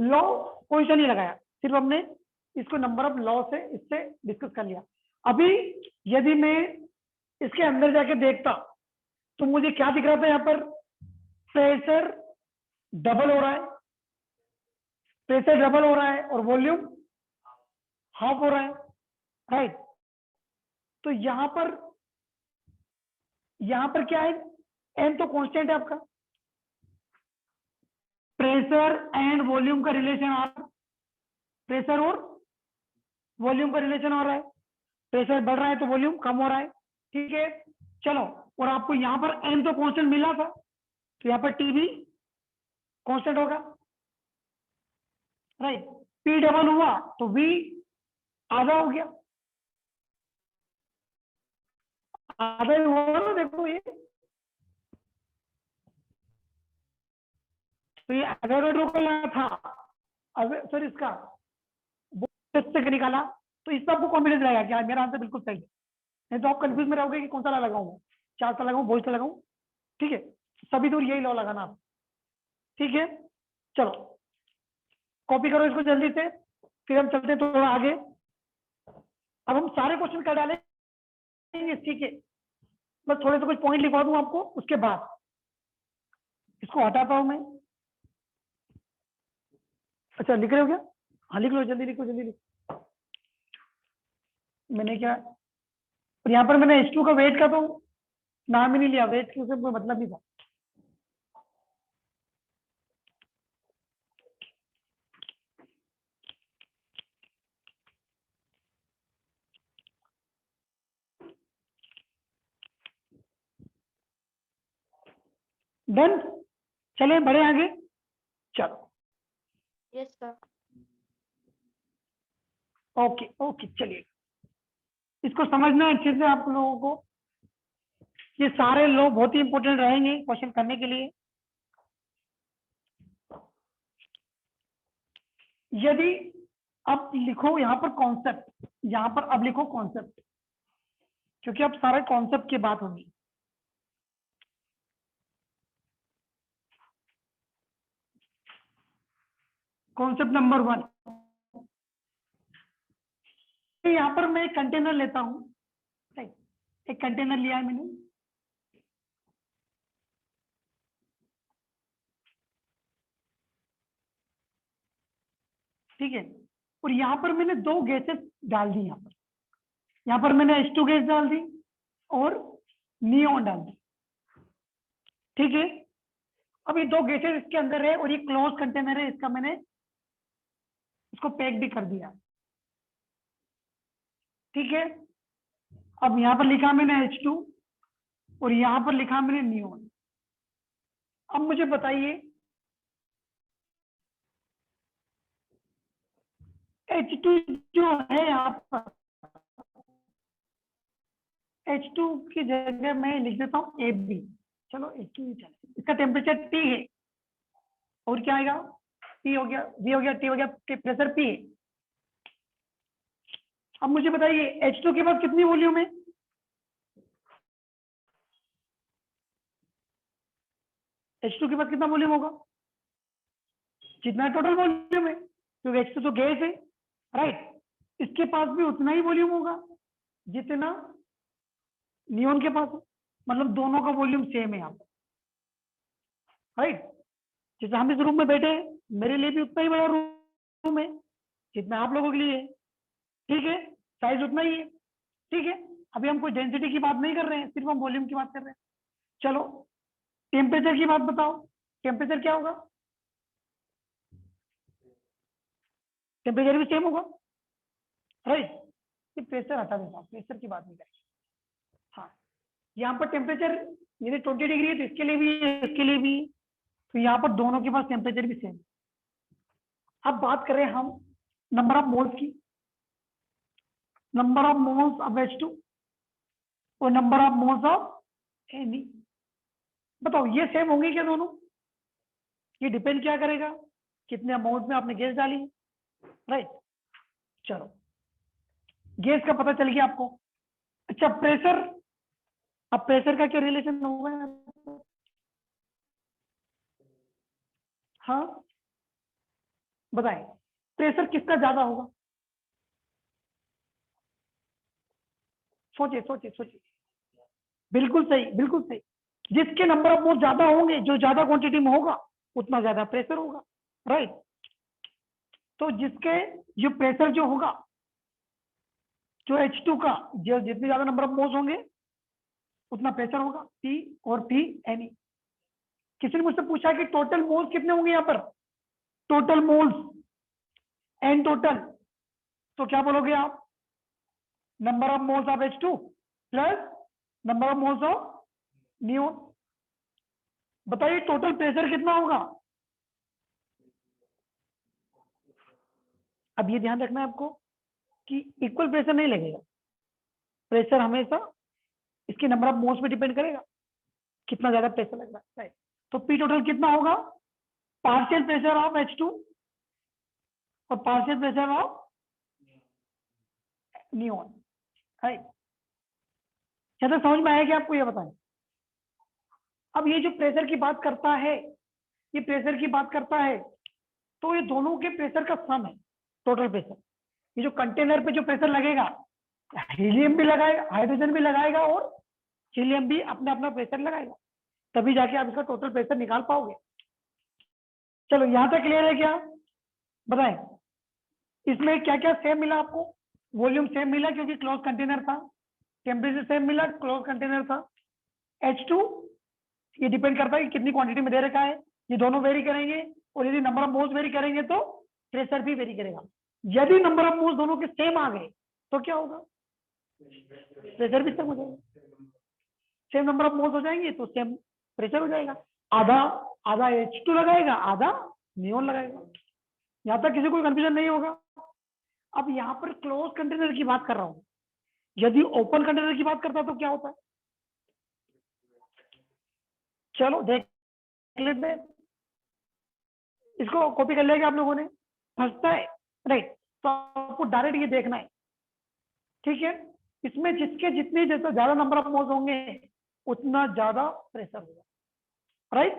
लॉ कोई सा नहीं लगाया, सिर्फ हमने इसको नंबर ऑफ लॉ से इससे डिस्कस कर लिया। अभी यदि मैं इसके अंदर जाके देखता तो मुझे क्या दिख रहा था, यहाँ पर प्रेशर डबल हो रहा है, प्रेशर डबल हो रहा है और वॉल्यूम हाफ हो रहा है, राइट। तो यहाँ पर क्या है, एन तो कांस्टेंट है आपका, प्रेशर एंड वॉल्यूम का रिलेशन आ रहा है, प्रेशर और वॉल्यूम का रिलेशन हो रहा है, प्रेशर बढ़ रहा है तो वॉल्यूम कम हो रहा है, ठीक है। चलो, और आपको यहाँ पर एन तो कांस्टेंट मिला था, तो यहाँ पर टी भी कांस्टेंट होगा, राइट। पी डबल हुआ तो वी आधा हो गया, आधा ही हुआ ना, देखो ये, तो ये एवोगाड्रो का लगा था, सर इसका से निकाला, तो इसमें आपको कॉन्फिडेंस रहेगा कि हाँ मेरा आंसर बिल्कुल सही है, नहीं तो आप कंफ्यूज में रहोगे कि कौन सा लॉ लगाऊं, चार सा लगाऊं, बोझ सा लगाऊं, ठीक है। सभी दूर यही लॉ लगाना आप, ठीक है। चलो, कॉपी करो इसको जल्दी से, फिर हम चलते हैं थोड़ा आगे। अब हम सारे क्वेश्चन कर डालेंगे, ठीक है, बस थोड़े से कुछ पॉइंट लिखवा दूं आपको, उसके बाद इसको हटाता हूं मैं। अच्छा, लिख रहे हो क्या? हाँ लिख लो, जल्दी लिखो, जल्दी लिखो। मैंने क्या, और यहाँ पर मैंने H2 का वेट का तो नाम ही नहीं लिया, वेट के से कोई मतलब नहीं था। डन, चले बढ़े आगे, चलो। Yes, sir. ओके ओके, चलिए इसको समझना है अच्छे से आप लोगों को, ये सारे लॉ बहुत ही इंपॉर्टेंट रहेंगे क्वेश्चन करने के लिए। यदि अब लिखो यहाँ पर कॉन्सेप्ट, यहाँ पर अब लिखो कॉन्सेप्ट, क्योंकि अब सारे कॉन्सेप्ट की बात होगी। कॉन्सेप्ट नंबर 1, यहाँ पर मैं एक कंटेनर लेता हूं, एक कंटेनर लिया है मैंने, ठीक है, और यहाँ पर मैंने दो गैसेस डाल दी। यहाँ पर मैंने H2 गैस डाल दी और नियोन डाल दी। ठीक है, अब ये दो गैसेस इसके अंदर है और ये क्लोज कंटेनर है, इसका मैंने इसको पैक भी कर दिया। ठीक है, अब यहाँ पर लिखा मैंने H2 और यहाँ पर लिखा मैंने नियोन। अब मुझे बताइए H2 जो है यहाँ पर, H2 की जगह मैं लिख देता हूँ AB। चलो H2 ही चले, इसका टेम्परेचर T है और क्या आएगा, P हो गया, V हो गया, T हो गया, प्रेशर P है। अब मुझे बताइए H2 के पास कितनी वॉल्यूम है, H2 के पास कितना वॉल्यूम होगा, जितना टोटल वॉल्यूम है, क्योंकि H2 तो गैस है, राइट। इसके पास भी उतना ही वॉल्यूम होगा जितना नियोन के पास है, मतलब दोनों का वॉल्यूम सेम है यहाँ पर, राइट। जैसे हम इस रूम में बैठे हैं, मेरे लिए भी उतना ही बड़ा रूम है जितना आप लोगों के लिए है। ठीक है, साइज उतना ही है। ठीक है, अभी हम कोई डेंसिटी की बात नहीं कर रहे हैं, सिर्फ हम वॉल्यूम की बात कर रहे हैं। चलो टेम्परेचर की बात बताओ, टेम्परेचर क्या होगा, टेम्परेचर भी सेम होगा, राइट। ये प्रेशर हटा देता हूँ, प्रेशर की बात नहीं करेंगे। हाँ, यहाँ पर टेम्परेचर यदि 20 डिग्री है तो इसके लिए भी है, इसके लिए भी, तो यहाँ पर दोनों के पास टेम्परेचर भी सेम। अब बात करें हम नंबर ऑफ मोल्स की, number of moles of H2 और number of moles of Na। बताओ ये सेम होंगे क्या दोनों, ये डिपेंड क्या करेगा, कितने मोल्स में आपने गैस डाली, राइट। चलो गैस का पता चल गया आपको। अच्छा प्रेशर, अब प्रेशर का क्या रिलेशन होगा, हाँ बताएं, प्रेशर किसका ज्यादा होगा, सोचिए सोचिए सोचिए। बिल्कुल सही, बिल्कुल सही। जिसके नंबर ऑफ मोल्स ज्यादा होंगे, जो ज्यादा क्वांटिटी में होगा, उतना ज्यादा प्रेशर होगा, राइट। तो जिसके जो प्रेशर जो होगा, जो H2 का जो जितने ज्यादा नंबर ऑफ मोल्स होंगे उतना प्रेशर होगा, P और P Na। किसी ने मुझसे पूछा कि टोटल मोल्स कितने होंगे यहाँ पर, टोटल मोल्स एन टोटल, तो क्या बोलोगे आप, number of moles of H2 plus number of moles of neon. बताइए टोटल प्रेशर कितना होगा। अब ये ध्यान रखना है आपको कि इक्वल प्रेशर नहीं लगेगा, प्रेशर हमेशा इसके नंबर ऑफ मोल्स पे डिपेंड करेगा, कितना ज्यादा प्रेशर लग रहा है। तो पी टोटल कितना होगा, पार्शियल प्रेशर ऑफ H2 और partial pressure of neon, right. क्या समझ में आया कि आपको ये बताएं। अब ये जो प्रेशर की बात करता है, ये प्रेशर की बात करता है, तो ये दोनों के प्रेशर का सम है टोटल प्रेशर। ये जो कंटेनर पे जो प्रेशर लगेगा, हीलियम भी लगाएगा, हाइड्रोजन भी लगाएगा और हीलियम भी अपना अपना प्रेशर लगाएगा, तभी जाके आप इसका टोटल प्रेशर निकाल पाओगे। चलो यहां तक क्लियर है क्या, बताएं। इसमें क्या क्या सेम मिला आपको, वॉल्यूम सेम मिला क्योंकि क्लोज कंटेनर था, टेम्परेचर सेम मिला, क्लोज कंटेनर था। H2 ये डिपेंड करता है कि कितनी क्वांटिटी में दे रखा है, ये दोनों वेरी करेंगे, और यदि नंबर ऑफ मोल्स वेरी करेंगे तो प्रेशर भी वेरी करेगा। यदि नंबर ऑफ मोल्स दोनों के सेम आ गए तो क्या होगा, प्रेशर भी सेम हो जाएगा। सेम नंबर ऑफ मोल्स हो जाएंगे तो सेम प्रेशर हो जाएगा। आधा आधा H2 लगाएगा, आधा नियोन लगाएगा। यहाँ तक किसी को कंफ्यूजन नहीं होगा। अब यहाँ पर क्लोज कंटेनर की बात कर रहा हूँ, यदि ओपन कंटेनर की बात करता तो क्या होता है, चलो देख लेते हैं। इसको कॉपी कर लिया आप लोगों ने, फंसता है, राइट। तो आपको डायरेक्ट ये देखना है, ठीक है। इसमें जिसके जितने जैसा ज्यादा नंबर ऑफ मोल्स होंगे उतना ज्यादा प्रेशर होगा, राइट।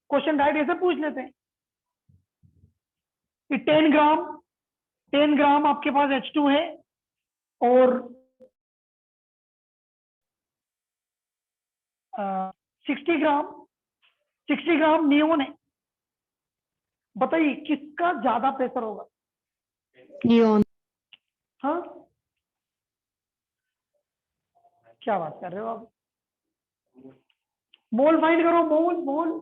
क्वेश्चन डायरेक्ट ऐसे पूछ लेते हैं कि 10 ग्राम आपके पास H2 है और 60 ग्राम नियोन है। बताइए किसका ज्यादा प्रेशर होगा, नियॉन। हाँ, क्या बात कर रहे हो आप? मोल फाइंड करो, मोल मोल।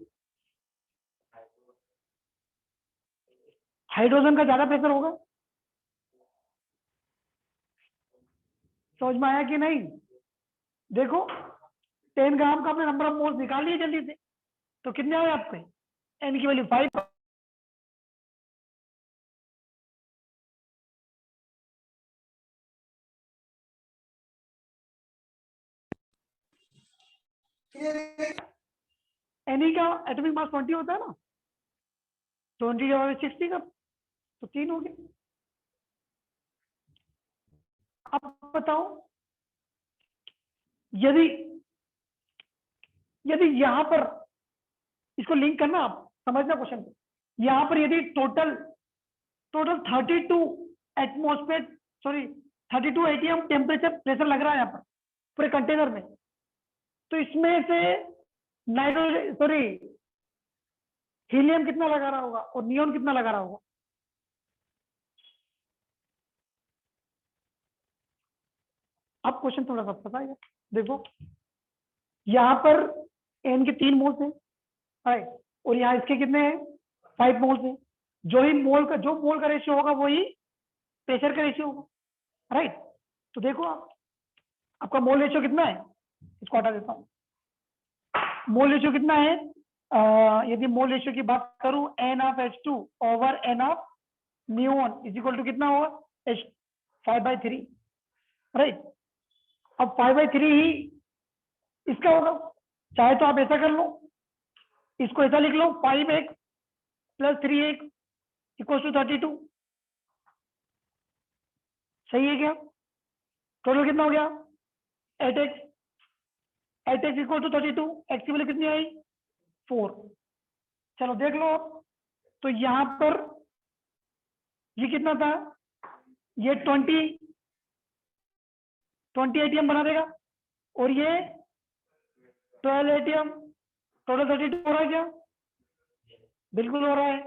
हाइड्रोजन का ज्यादा प्रेशर होगा, समझ में आया कि नहीं? देखो 10 ग्राम का आपने नंबर ऑफ मोल्स निकाल लिए जल्दी से, तो कितने आए आपके? एन की वैल्यू 5। एन का एटॉमिक मास 20 होता है ना, 20 डिवाइड 60 का, तो 3 हो गए। अब बताओ, यदि यदि यहां पर इसको लिंक करना, आप समझना क्वेश्चन, यहां पर यदि total 32 atmosphere, sorry 32 ATM temperature pressure लग रहा है यहाँ पर पूरे कंटेनर में, तो इसमें से नाइट्रोजन, सॉरी हीलियम कितना लगा रहा होगा और नियॉन कितना लगा रहा होगा? अब क्वेश्चन थोड़ा सा बताइए। देखो यहां पर एन के 3 मोल्स हैं, राइट, और यहाँ इसके कितने हैं? 5 मोल्स हैं। जो मोल का रेशियो होगा वही प्रेशर का रेशियो होगा, राइट। तो देखो आपका मोल रेशियो कितना है, इसको हटा देता हूँ। मोल रेशियो कितना है? यदि मोल रेशियो की बात करूं, N of H2 over N of neon is equal to कितना होगा? 5/3, राइट। अब 5/3 ही इसका होगा, चाहे तो आप ऐसा कर लो, इसको ऐसा लिख लो, 5x + 3x = 32। सही है क्या? टोटल कितना हो गया? 8x = 32, x की वैल्यू कितनी आई? 4। चलो देख लो, तो यहां पर ये कितना था? ये 20 एटीएम बना देगा, और ये 12 एटीएम, टोटल 32 हो रहा है क्या? बिल्कुल हो रहा है।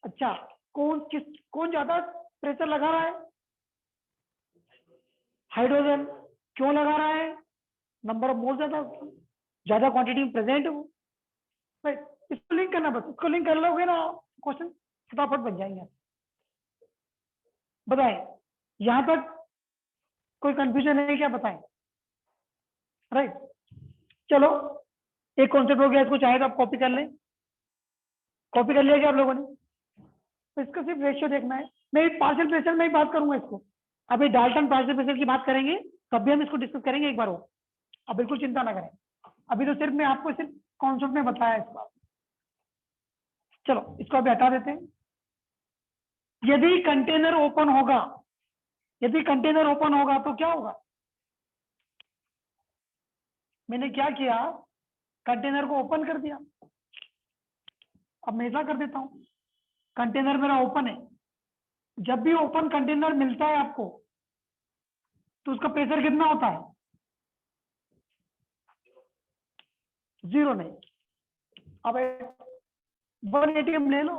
अच्छा, कौन ज्यादा प्रेशर लगा रहा है? हाइड्रोजन। क्यों लगा रहा है? नंबर ऑफ मोल ज्यादा क्वांटिटी में प्रेजेंट है वो, राइट। इसको लिंक करना, बस इसको लिंक कर लोगे ना, क्वेश्चन फटाफट बन जाएंगे। बताएं, यहां तक कोई कंफ्यूजन है क्या? बताएं, राइट। चलो एक कॉन्सेप्ट हो गया, इसको चाहे तो आप कॉपी कर लें। कॉपी कर लिया क्या आप लोगों ने? तो इसका सिर्फ रेशियो देखना है। मैं पार्शियल प्रेशर में ही बात करूंगा इसको, अभी डाल्टन पार्शियल प्रेशर की बात करेंगे, तब भी हम इसको डिस्कस करेंगे एक बार हो। अब बिल्कुल चिंता ना करें, अभी तो सिर्फ मैं आपको सिर्फ कॉन्सेप्ट में बताया इस बात। चलो इसको अभी हटा देते हैं। यदि कंटेनर ओपन होगा, तो क्या होगा? मैंने क्या किया, कंटेनर को ओपन कर दिया। अब मैं ऐसा कर देता हूं, कंटेनर मेरा ओपन है। जब भी ओपन कंटेनर मिलता है आपको, तो उसका प्रेशर कितना होता है? 0 नहीं। अब 1 एटीएम ले लो,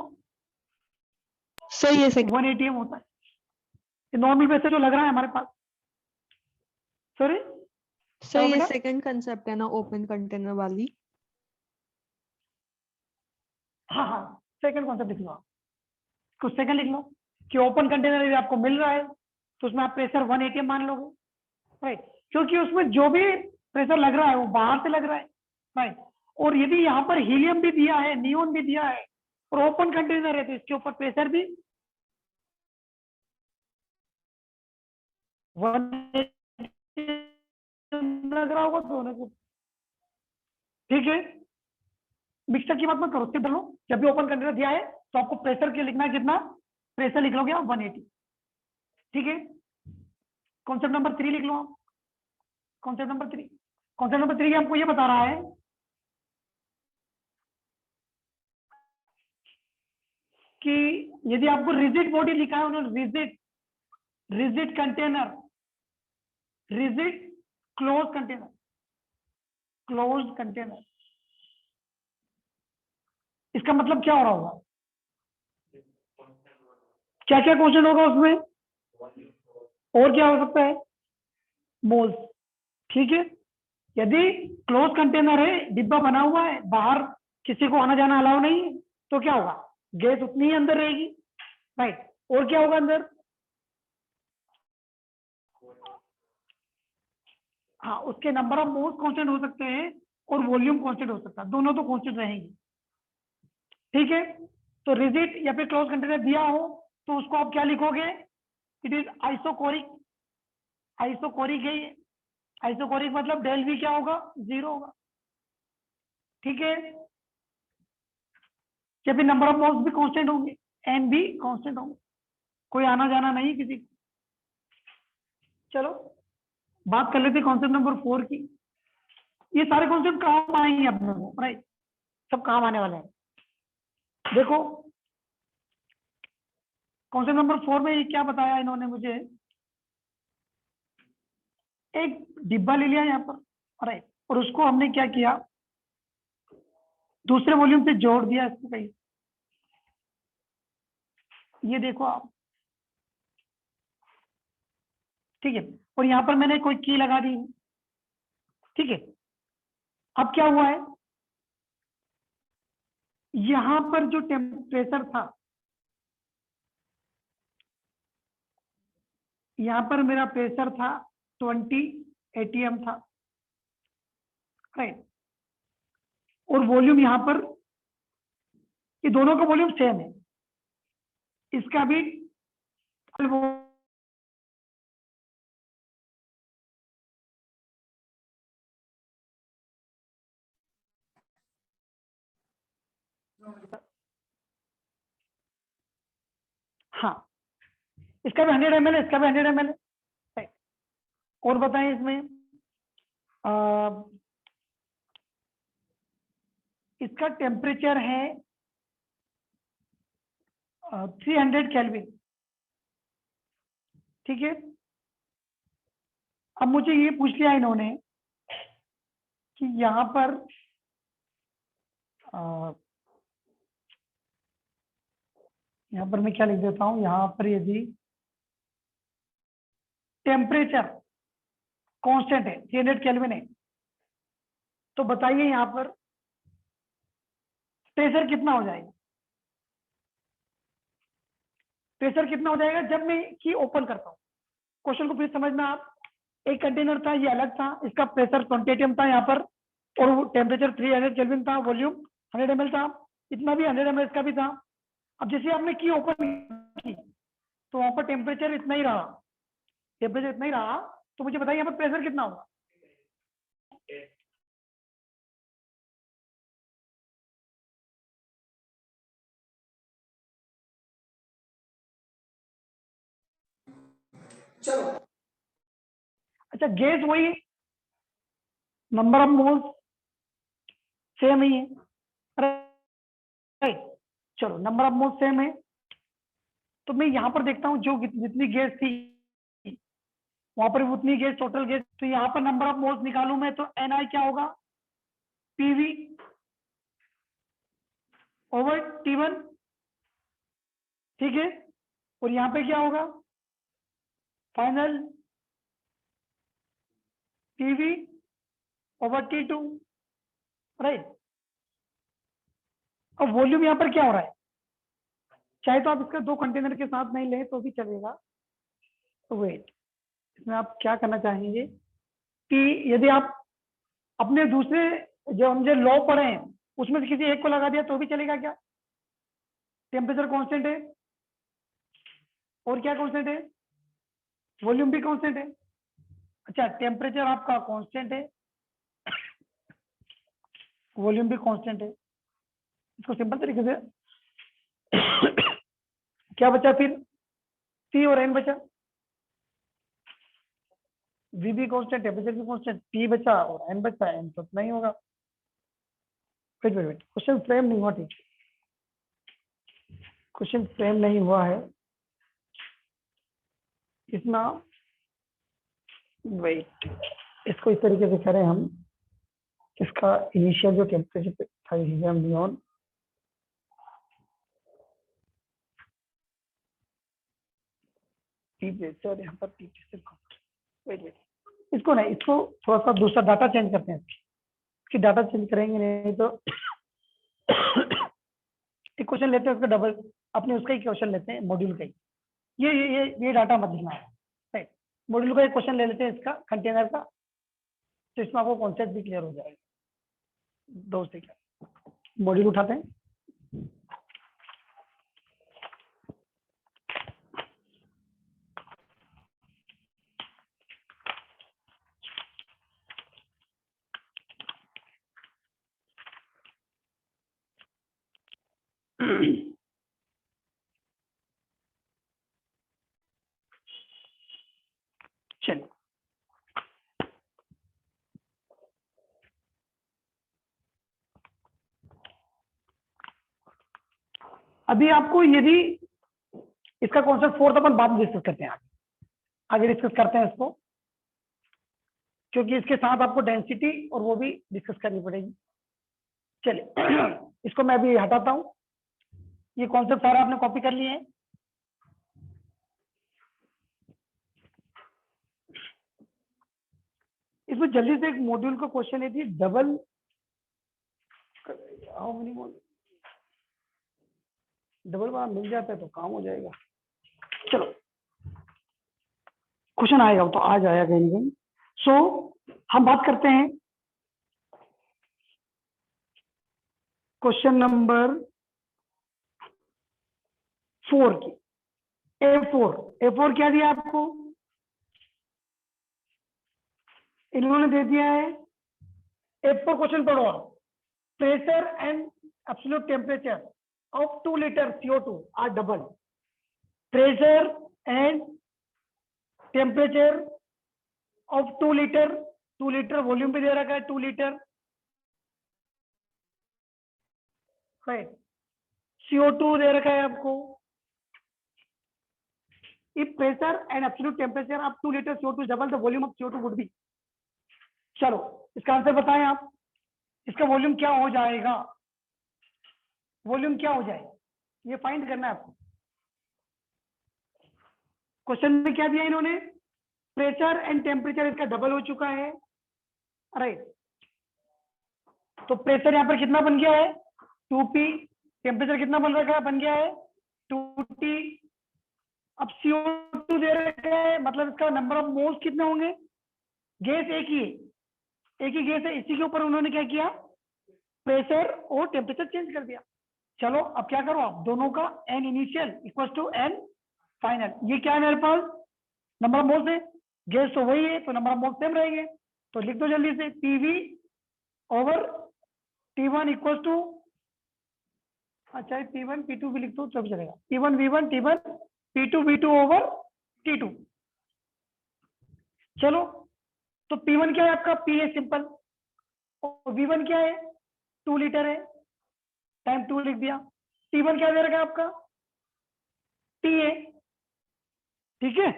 सही है, 1 एटीएम होता है नॉर्मल प्रेशर जो लग रहा है हमारे पास। सॉरी, सही है। बेटा? सेकंड कंसेप्ट है ना, ओपन कंटेनर वाली। हाँ हाँ, सेकंड कॉन्सेप्ट लिख लो आप, कुछ सेकंड लिख लो कि ओपन कंटेनर यदि आपको मिल रहा है तो उसमें आप प्रेशर 1 एटीएम मान लोगे, राइट, क्योंकि उसमें जो भी प्रेशर लग रहा है वो बाहर से लग रहा है, राइट। और यदि यहाँ पर हीलियम भी दिया है, नियॉन भी दिया है, और ओपन कंटेनर है, तो इसके ऊपर प्रेशर भी 1 लग रहा होगा दोनों को, ठीक है। मिक्सचर की बात मत करो, सिर्फ लो, जब भी ओपन कंटेनर दिया है तो आपको प्रेशर के लिखना है, कितना प्रेशर लिख लोगे आप? 180, ठीक है। कॉन्सेप्ट नंबर 3 लिख लो आप। कॉन्सेप्ट नंबर 3 हमको ये बता रहा है कि यदि आपको रिजिड बॉडी लिखा है उन्होंने, rigid container, rigid close container, इसका मतलब क्या हो रहा होगा? क्या क्या क्वेश्चन होगा उसमें? और क्या हो सकता है, मोल्स। ठीक है, यदि क्लोज कंटेनर है, डिब्बा बना हुआ है, बाहर किसी को आना जाना अलाउ नहीं है, तो क्या होगा, गैस उतनी ही अंदर रहेगी, राइट। और क्या होगा अंदर, हाँ, उसके नंबर ऑफ मोल्स कांस्टेंट हो सकते हैं और वॉल्यूम कांस्टेंट हो सकता है, दोनों तो कांस्टेंट रहेंगे। ठीक है, तो रिजिड या फिर क्लोज कंटेनर दिया हो तो उसको आप क्या लिखोगे, इट इज आइसोकोरिक। आइसोकोरिक है, आइसोकोरिक मतलब डेल वी क्या होगा, 0 होगा। ठीक है, या फिर नंबर ऑफ मोल्स भी कांस्टेंट होंगे, एन भी कांस्टेंट होंगे, कोई आना जाना नहीं किसी को। चलो बात कर लेते कॉन्सेप्ट नंबर 4 की। ये सारे कॉन्सेप्ट काम आएंगे अपने को, राइट, सब काम आने वाले हैं। देखो कॉन्सेप्ट नंबर 4 में ये क्या बताया इन्होंने मुझे, एक डिब्बा ले लिया यहाँ पर, राइट, और उसको हमने क्या किया, दूसरे वॉल्यूम से जोड़ दिया इसको कहीं। ये देखो आप, ठीक है, और यहाँ पर मैंने कोई की लगा दी, ठीक है। अब क्या हुआ है, यहाँ पर जो टेम्परेचर था, यहाँ पर मेरा प्रेशर था 20 atm था, राइट, और वॉल्यूम यहाँ पर, ये दोनों का वॉल्यूम सेम है, इसका भी हाँ, इसका भी 100 ml है, इसका भी 100 ml है, राइट। और बताएं इसमें इसका टेम्परेचर है 300 केल्विन, ठीक है। अब मुझे ये पूछ लिया इन्होंने कि यहाँ पर यहाँ पर मैं क्या लिख देता हूँ, यहाँ पर यदि टेम्परेचर कांस्टेंट है 300 केल्विन है, तो बताइए यहाँ पर प्रेशर कितना हो जाएगा, प्रेशर कितना हो जाएगा जब मैं की ओपन करता हूँ। क्वेश्चन को फिर समझना आप, एक कंटेनर था, ये अलग था, इसका प्रेशर 20 atm था यहाँ पर, और टेम्परेचर 300 केल्विन था, वॉल्यूम 100 ml था, इतना भी 100 ml का भी था। अब जैसे आपने की ओपन की तो वहां पर टेम्परेचर इतना ही रहा, टेम्परेचर इतना ही रहा, तो मुझे बताइए यहाँ पर प्रेशर कितना होगा। चलो अच्छा, गैस वही है, नंबर ऑफ मोल्स सेम ही है, राइट। चलो नंबर ऑफ मोल्स सेम है, तो मैं यहाँ पर देखता हूँ जो जितनी गैस थी वहां पर उतनी गैस, टोटल गैस, तो यहाँ पर नंबर ऑफ मोल्स निकालूं मैं तो NI क्या होगा, PV ओवर T1, ठीक है। और यहाँ पे क्या होगा, final PV over T2, right. अब वॉल्यूम यहाँ पर क्या हो रहा है, चाहे तो आप इसका 2 कंटेनर के साथ नहीं ले तो भी चलेगा, तो वेट, इसमें आप क्या करना चाहेंगे कि यदि आप अपने दूसरे जो हम जो लॉ पढ़े हैं उसमें से किसी एक को लगा दिया तो भी चलेगा क्या, टेम्परेचर कांस्टेंट है, और क्या कांस्टेंट है, वॉल्यूम भी कांस्टेंट है। अच्छा, टेम्परेचर आपका कांस्टेंट है, वॉल्यूम भी कांस्टेंट है, इसको सिंपल तरीके से क्या बचा फिर, P और N बचा, V भी कांस्टेंट, टेम्परेचर भी कांस्टेंट, P बचा और N बचा, N तो नहीं होगा। वेट, क्वेश्चन फ्रेम नहीं हुआ, ठीक, क्वेश्चन फ्रेम नहीं हुआ है इतना, वेट, इसको इस तरीके से करें हम, इसका इनिशियल जो टेम्परेचर था हीलियम नियॉन, टी प्रेशर, यहाँ पर टी प्रेशर। वेट वेट, इसको नहीं, इसको थोड़ा सा दूसरा डाटा चेंज करते हैं। इसकी डाटा चेंज करेंगे नहीं तो एक क्वेश्चन लेते हैं उसका डबल, अपने उसका ही क्वेश्चन लेते हैं, मॉड्यूल का ही। ये डाटा मत लिखना है, राइट। मॉड्यूल का एक क्वेश्चन ले लेते हैं इसका, कंटेनर का, तो इसमें आपको कॉन्सेप्ट भी क्लियर हो जाएगा। 2 सेकंड, मॉड्यूल उठाते हैं। चलिए, अभी आपको यदि इसका कॉन्सेप्ट 4th अपन बाद में डिस्कस करते हैं, आगे डिस्कस करते हैं इसको, क्योंकि इसके साथ आपको डेंसिटी और वो भी डिस्कस करनी पड़ेगी। चलिए इसको मैं अभी हटाता हूं। ये कॉन्सेप्ट सारा आपने कॉपी कर लिए हैं। इसमें जल्दी से एक मॉड्यूल का क्वेश्चन है थी, double how many module, double बार मिल जाता है तो काम हो जाएगा। चलो क्वेश्चन आएगा तो आज आया कहीं कहीं। सो हम बात करते हैं क्वेश्चन नंबर 4 की। A4 क्या दिया आपको, इन्होंने दे दिया है। A4 क्वेश्चन पढ़ो, pressure and absolute temperature of 2 liter CO2 are double. Pressure and temperature of 2 liter volume भी दे रखा है 2 लीटर, राइट। CO2 दे रखा है आपको। If pressure and absolute temperature of 2 liter CO2 double, the volume of CO2 would be। चलो इसका answer बताएं आप, इसका वॉल्यूम क्या हो जाएगा, वॉल्यूम क्या हो जाए, ये फाइंड करना है आपको। क्वेश्चन में क्या दिया इन्होंने, प्रेशर एंड टेम्परेचर इसका डबल हो चुका है, राइट। तो प्रेशर यहाँ पर कितना बन गया है 2P, टेम्परेचर कितना बन रखा है, बन गया है 2T। अब CO2 दे रखा है, मतलब इसका नंबर ऑफ मोल्स कितने होंगे, गैस एक ही गैस है, इसी के ऊपर उन्होंने क्या किया, प्रेशर और टेम्परेचर चेंज कर दिया। चलो अब क्या करो आप, दोनों का n initial equal to n final. ये क्या है मेरे पास, नंबर ऑफ मोल्स है, गैस तो वही है तो नंबर ऑफ मोल्स सेम रहेंगे। तो लिख दो जल्दी से, PV over T1 equal to, अच्छा P1 P2 भी लिख दो तो भी चलेगा, P1 V1 T1 P2 V2 over T2। चलो तो P1 क्या है आपका, P है सिंपल, और V1 क्या है 2 लीटर है, टाइम 2 लिख दिया। T1 क्या दे रखा है आपका, T है, ठीक है,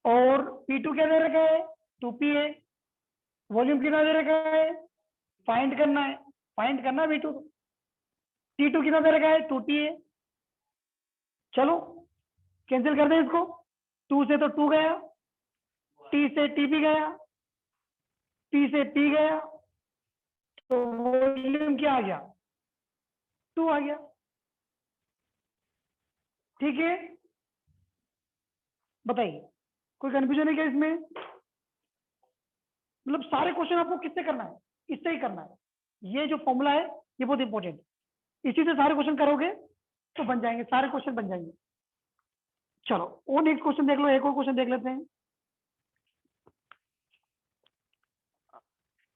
और P2 क्या दे रखा है 2P है, वॉल्यूम कितना दे रखा है, फाइंड करना है, V2। T2 कितना दे रखा है 2T है। चलो कैंसिल कर दें इसको, 2 से तो 2 गया, T से T भी गया, P से P गया, तो वॉल्यूम क्या आ गया 2 आ गया, ठीक है। बताइए कोई कंफ्यूजन है क्या इसमें, मतलब सारे क्वेश्चन आपको किससे करना है, इससे ही करना है। ये जो फॉर्मूला है ये बहुत इंपॉर्टेंट, इसी से सारे क्वेश्चन करोगे तो बन जाएंगे, सारे क्वेश्चन बन जाएंगे। चलो और नेक्स्ट क्वेश्चन देख लो, एक और क्वेश्चन देख लेते हैं।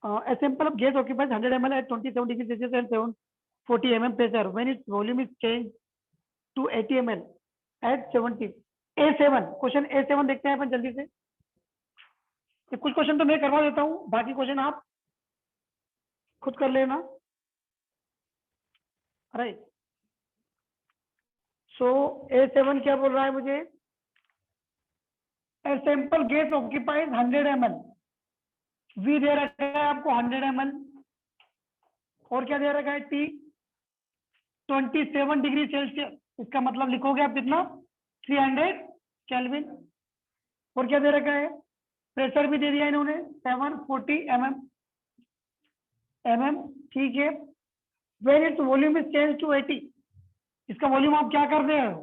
A sample of gas occupies 100 ml at 27 degrees Celsius and 740 mm pressure when its volume is changed to 80 ml at 70। A7 question, A7 देखते हैं अपन जल्दी से। तो कुछ क्वेश्चन तो मैं करवा देता हूँ, बाकी क्वेश्चन आप खुद कर लेना, राइट। सो A7 क्या बोल रहा है मुझे, A sample gas occupies 100 ml, V दे रखा है आपको 100 ml, और क्या दे रखा है T 27 डिग्री सेल्सियस, इसका मतलब लिखोगे आप कितना 300 केल्विन। और क्या दे रखा है, प्रेशर भी दे दिया इन्होंने 740 mm, ठीक है। When it's volume is change to 80, इसका वॉल्यूम आप क्या कर रहे हो,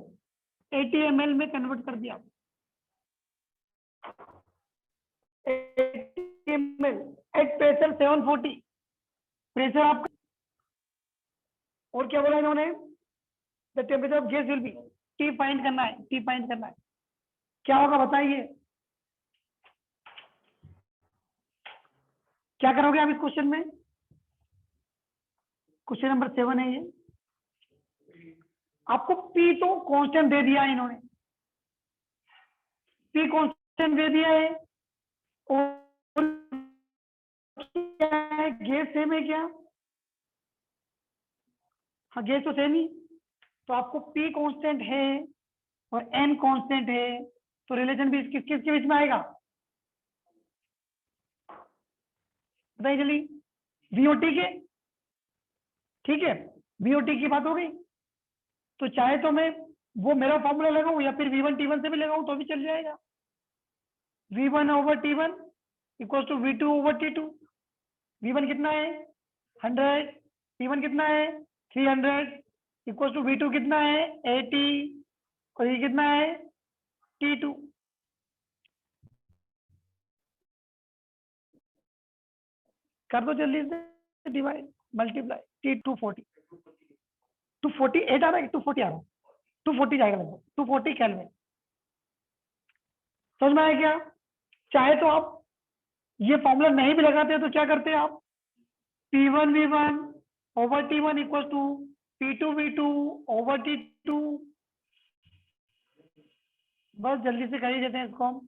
80 ml में कन्वर्ट कर दिया, 80 ml एट प्रेशर 740, प्रेशर आपका। और क्या बोला इन्होंने, the temperature of gas will be, T find करना है, टी फाइंड करना है। क्या होगा बताइए, क्या करोगे आप इस क्वेश्चन में, क्वेश्चन नंबर 7 है ये। आपको पी तो कांस्टेंट दे दिया है इन्होंने, पी कांस्टेंट दे दिया है, और क्या है, गैस सेम है क्या, हाँ गैस तो सेम ही। तो आपको पी कांस्टेंट है और एन कांस्टेंट है, तो रिलेशन भी किसके बीच में आएगा, बताइए जल्दी, वीओटी के, ठीक है, वीओटी की बात हो गई। तो चाहे तो मैं वो मेरा फॉर्मूला लगाऊं या फिर V1 T1 से भी लगाऊं तो भी चल जाएगा। V1 over T1 equal to V2 over T2। V1 कितना है 100, T1 कितना है 300, इक्वल टू V2 कितना है 80, और ये कितना है T2। कर दो जल्दी से डिवाइड मल्टीप्लाई, T240, 248 आ रहा है, 240 आ रहा है, 240 जाएगा लगभग, 240 केल्विन। समझ में आया क्या। चाहे तो आप ये फॉर्मूला नहीं भी लगाते तो क्या करते हैं आप, P1 V1 over T1 equal to P2 V2 over T2, बस जल्दी से कर ही देते हैं इसको हम।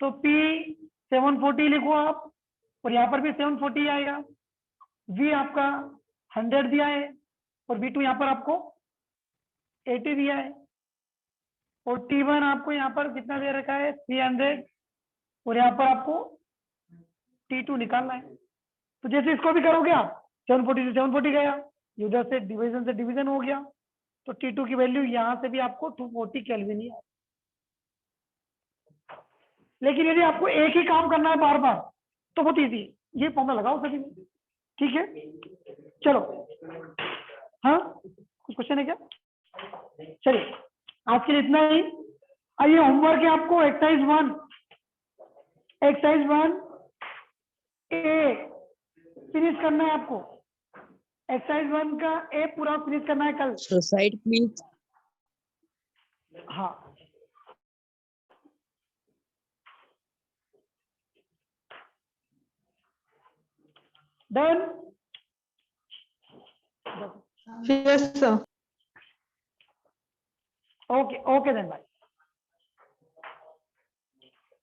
तो P 740 लिखो आप, और यहाँ पर भी 740 आएगा। V आपका 100 दिया है, और V2 यहाँ पर आपको 80 दिया है, और T1 आपको यहाँ पर कितना दे रखा है 300, और यहाँ पर आपको T2 निकालना है। तो जैसे इसको भी करोगे आप, 740 से 740 गया, उधर से डिवीजन हो गया, तो T2 की वैल्यू यहाँ से भी आपको 240 केल्विन ही है। लेकिन यदि आपको एक ही काम करना है बार बार तो बहुत इजी है, ये फॉर्मूला लगाओ सभी में, ठीक है। चलो, हाँ कुछ क्वेश्चन है क्या, चलिए आज के लिए इतना ही। आइए होमवर्क है आपको, एक्सरसाइज 1 ए फिनिश करना है आपको, एक्सरसाइज 1 का ए पूरा फिनिश करना है कल। Suicide, please. हाँ done, Yes, sir. Okay then bye.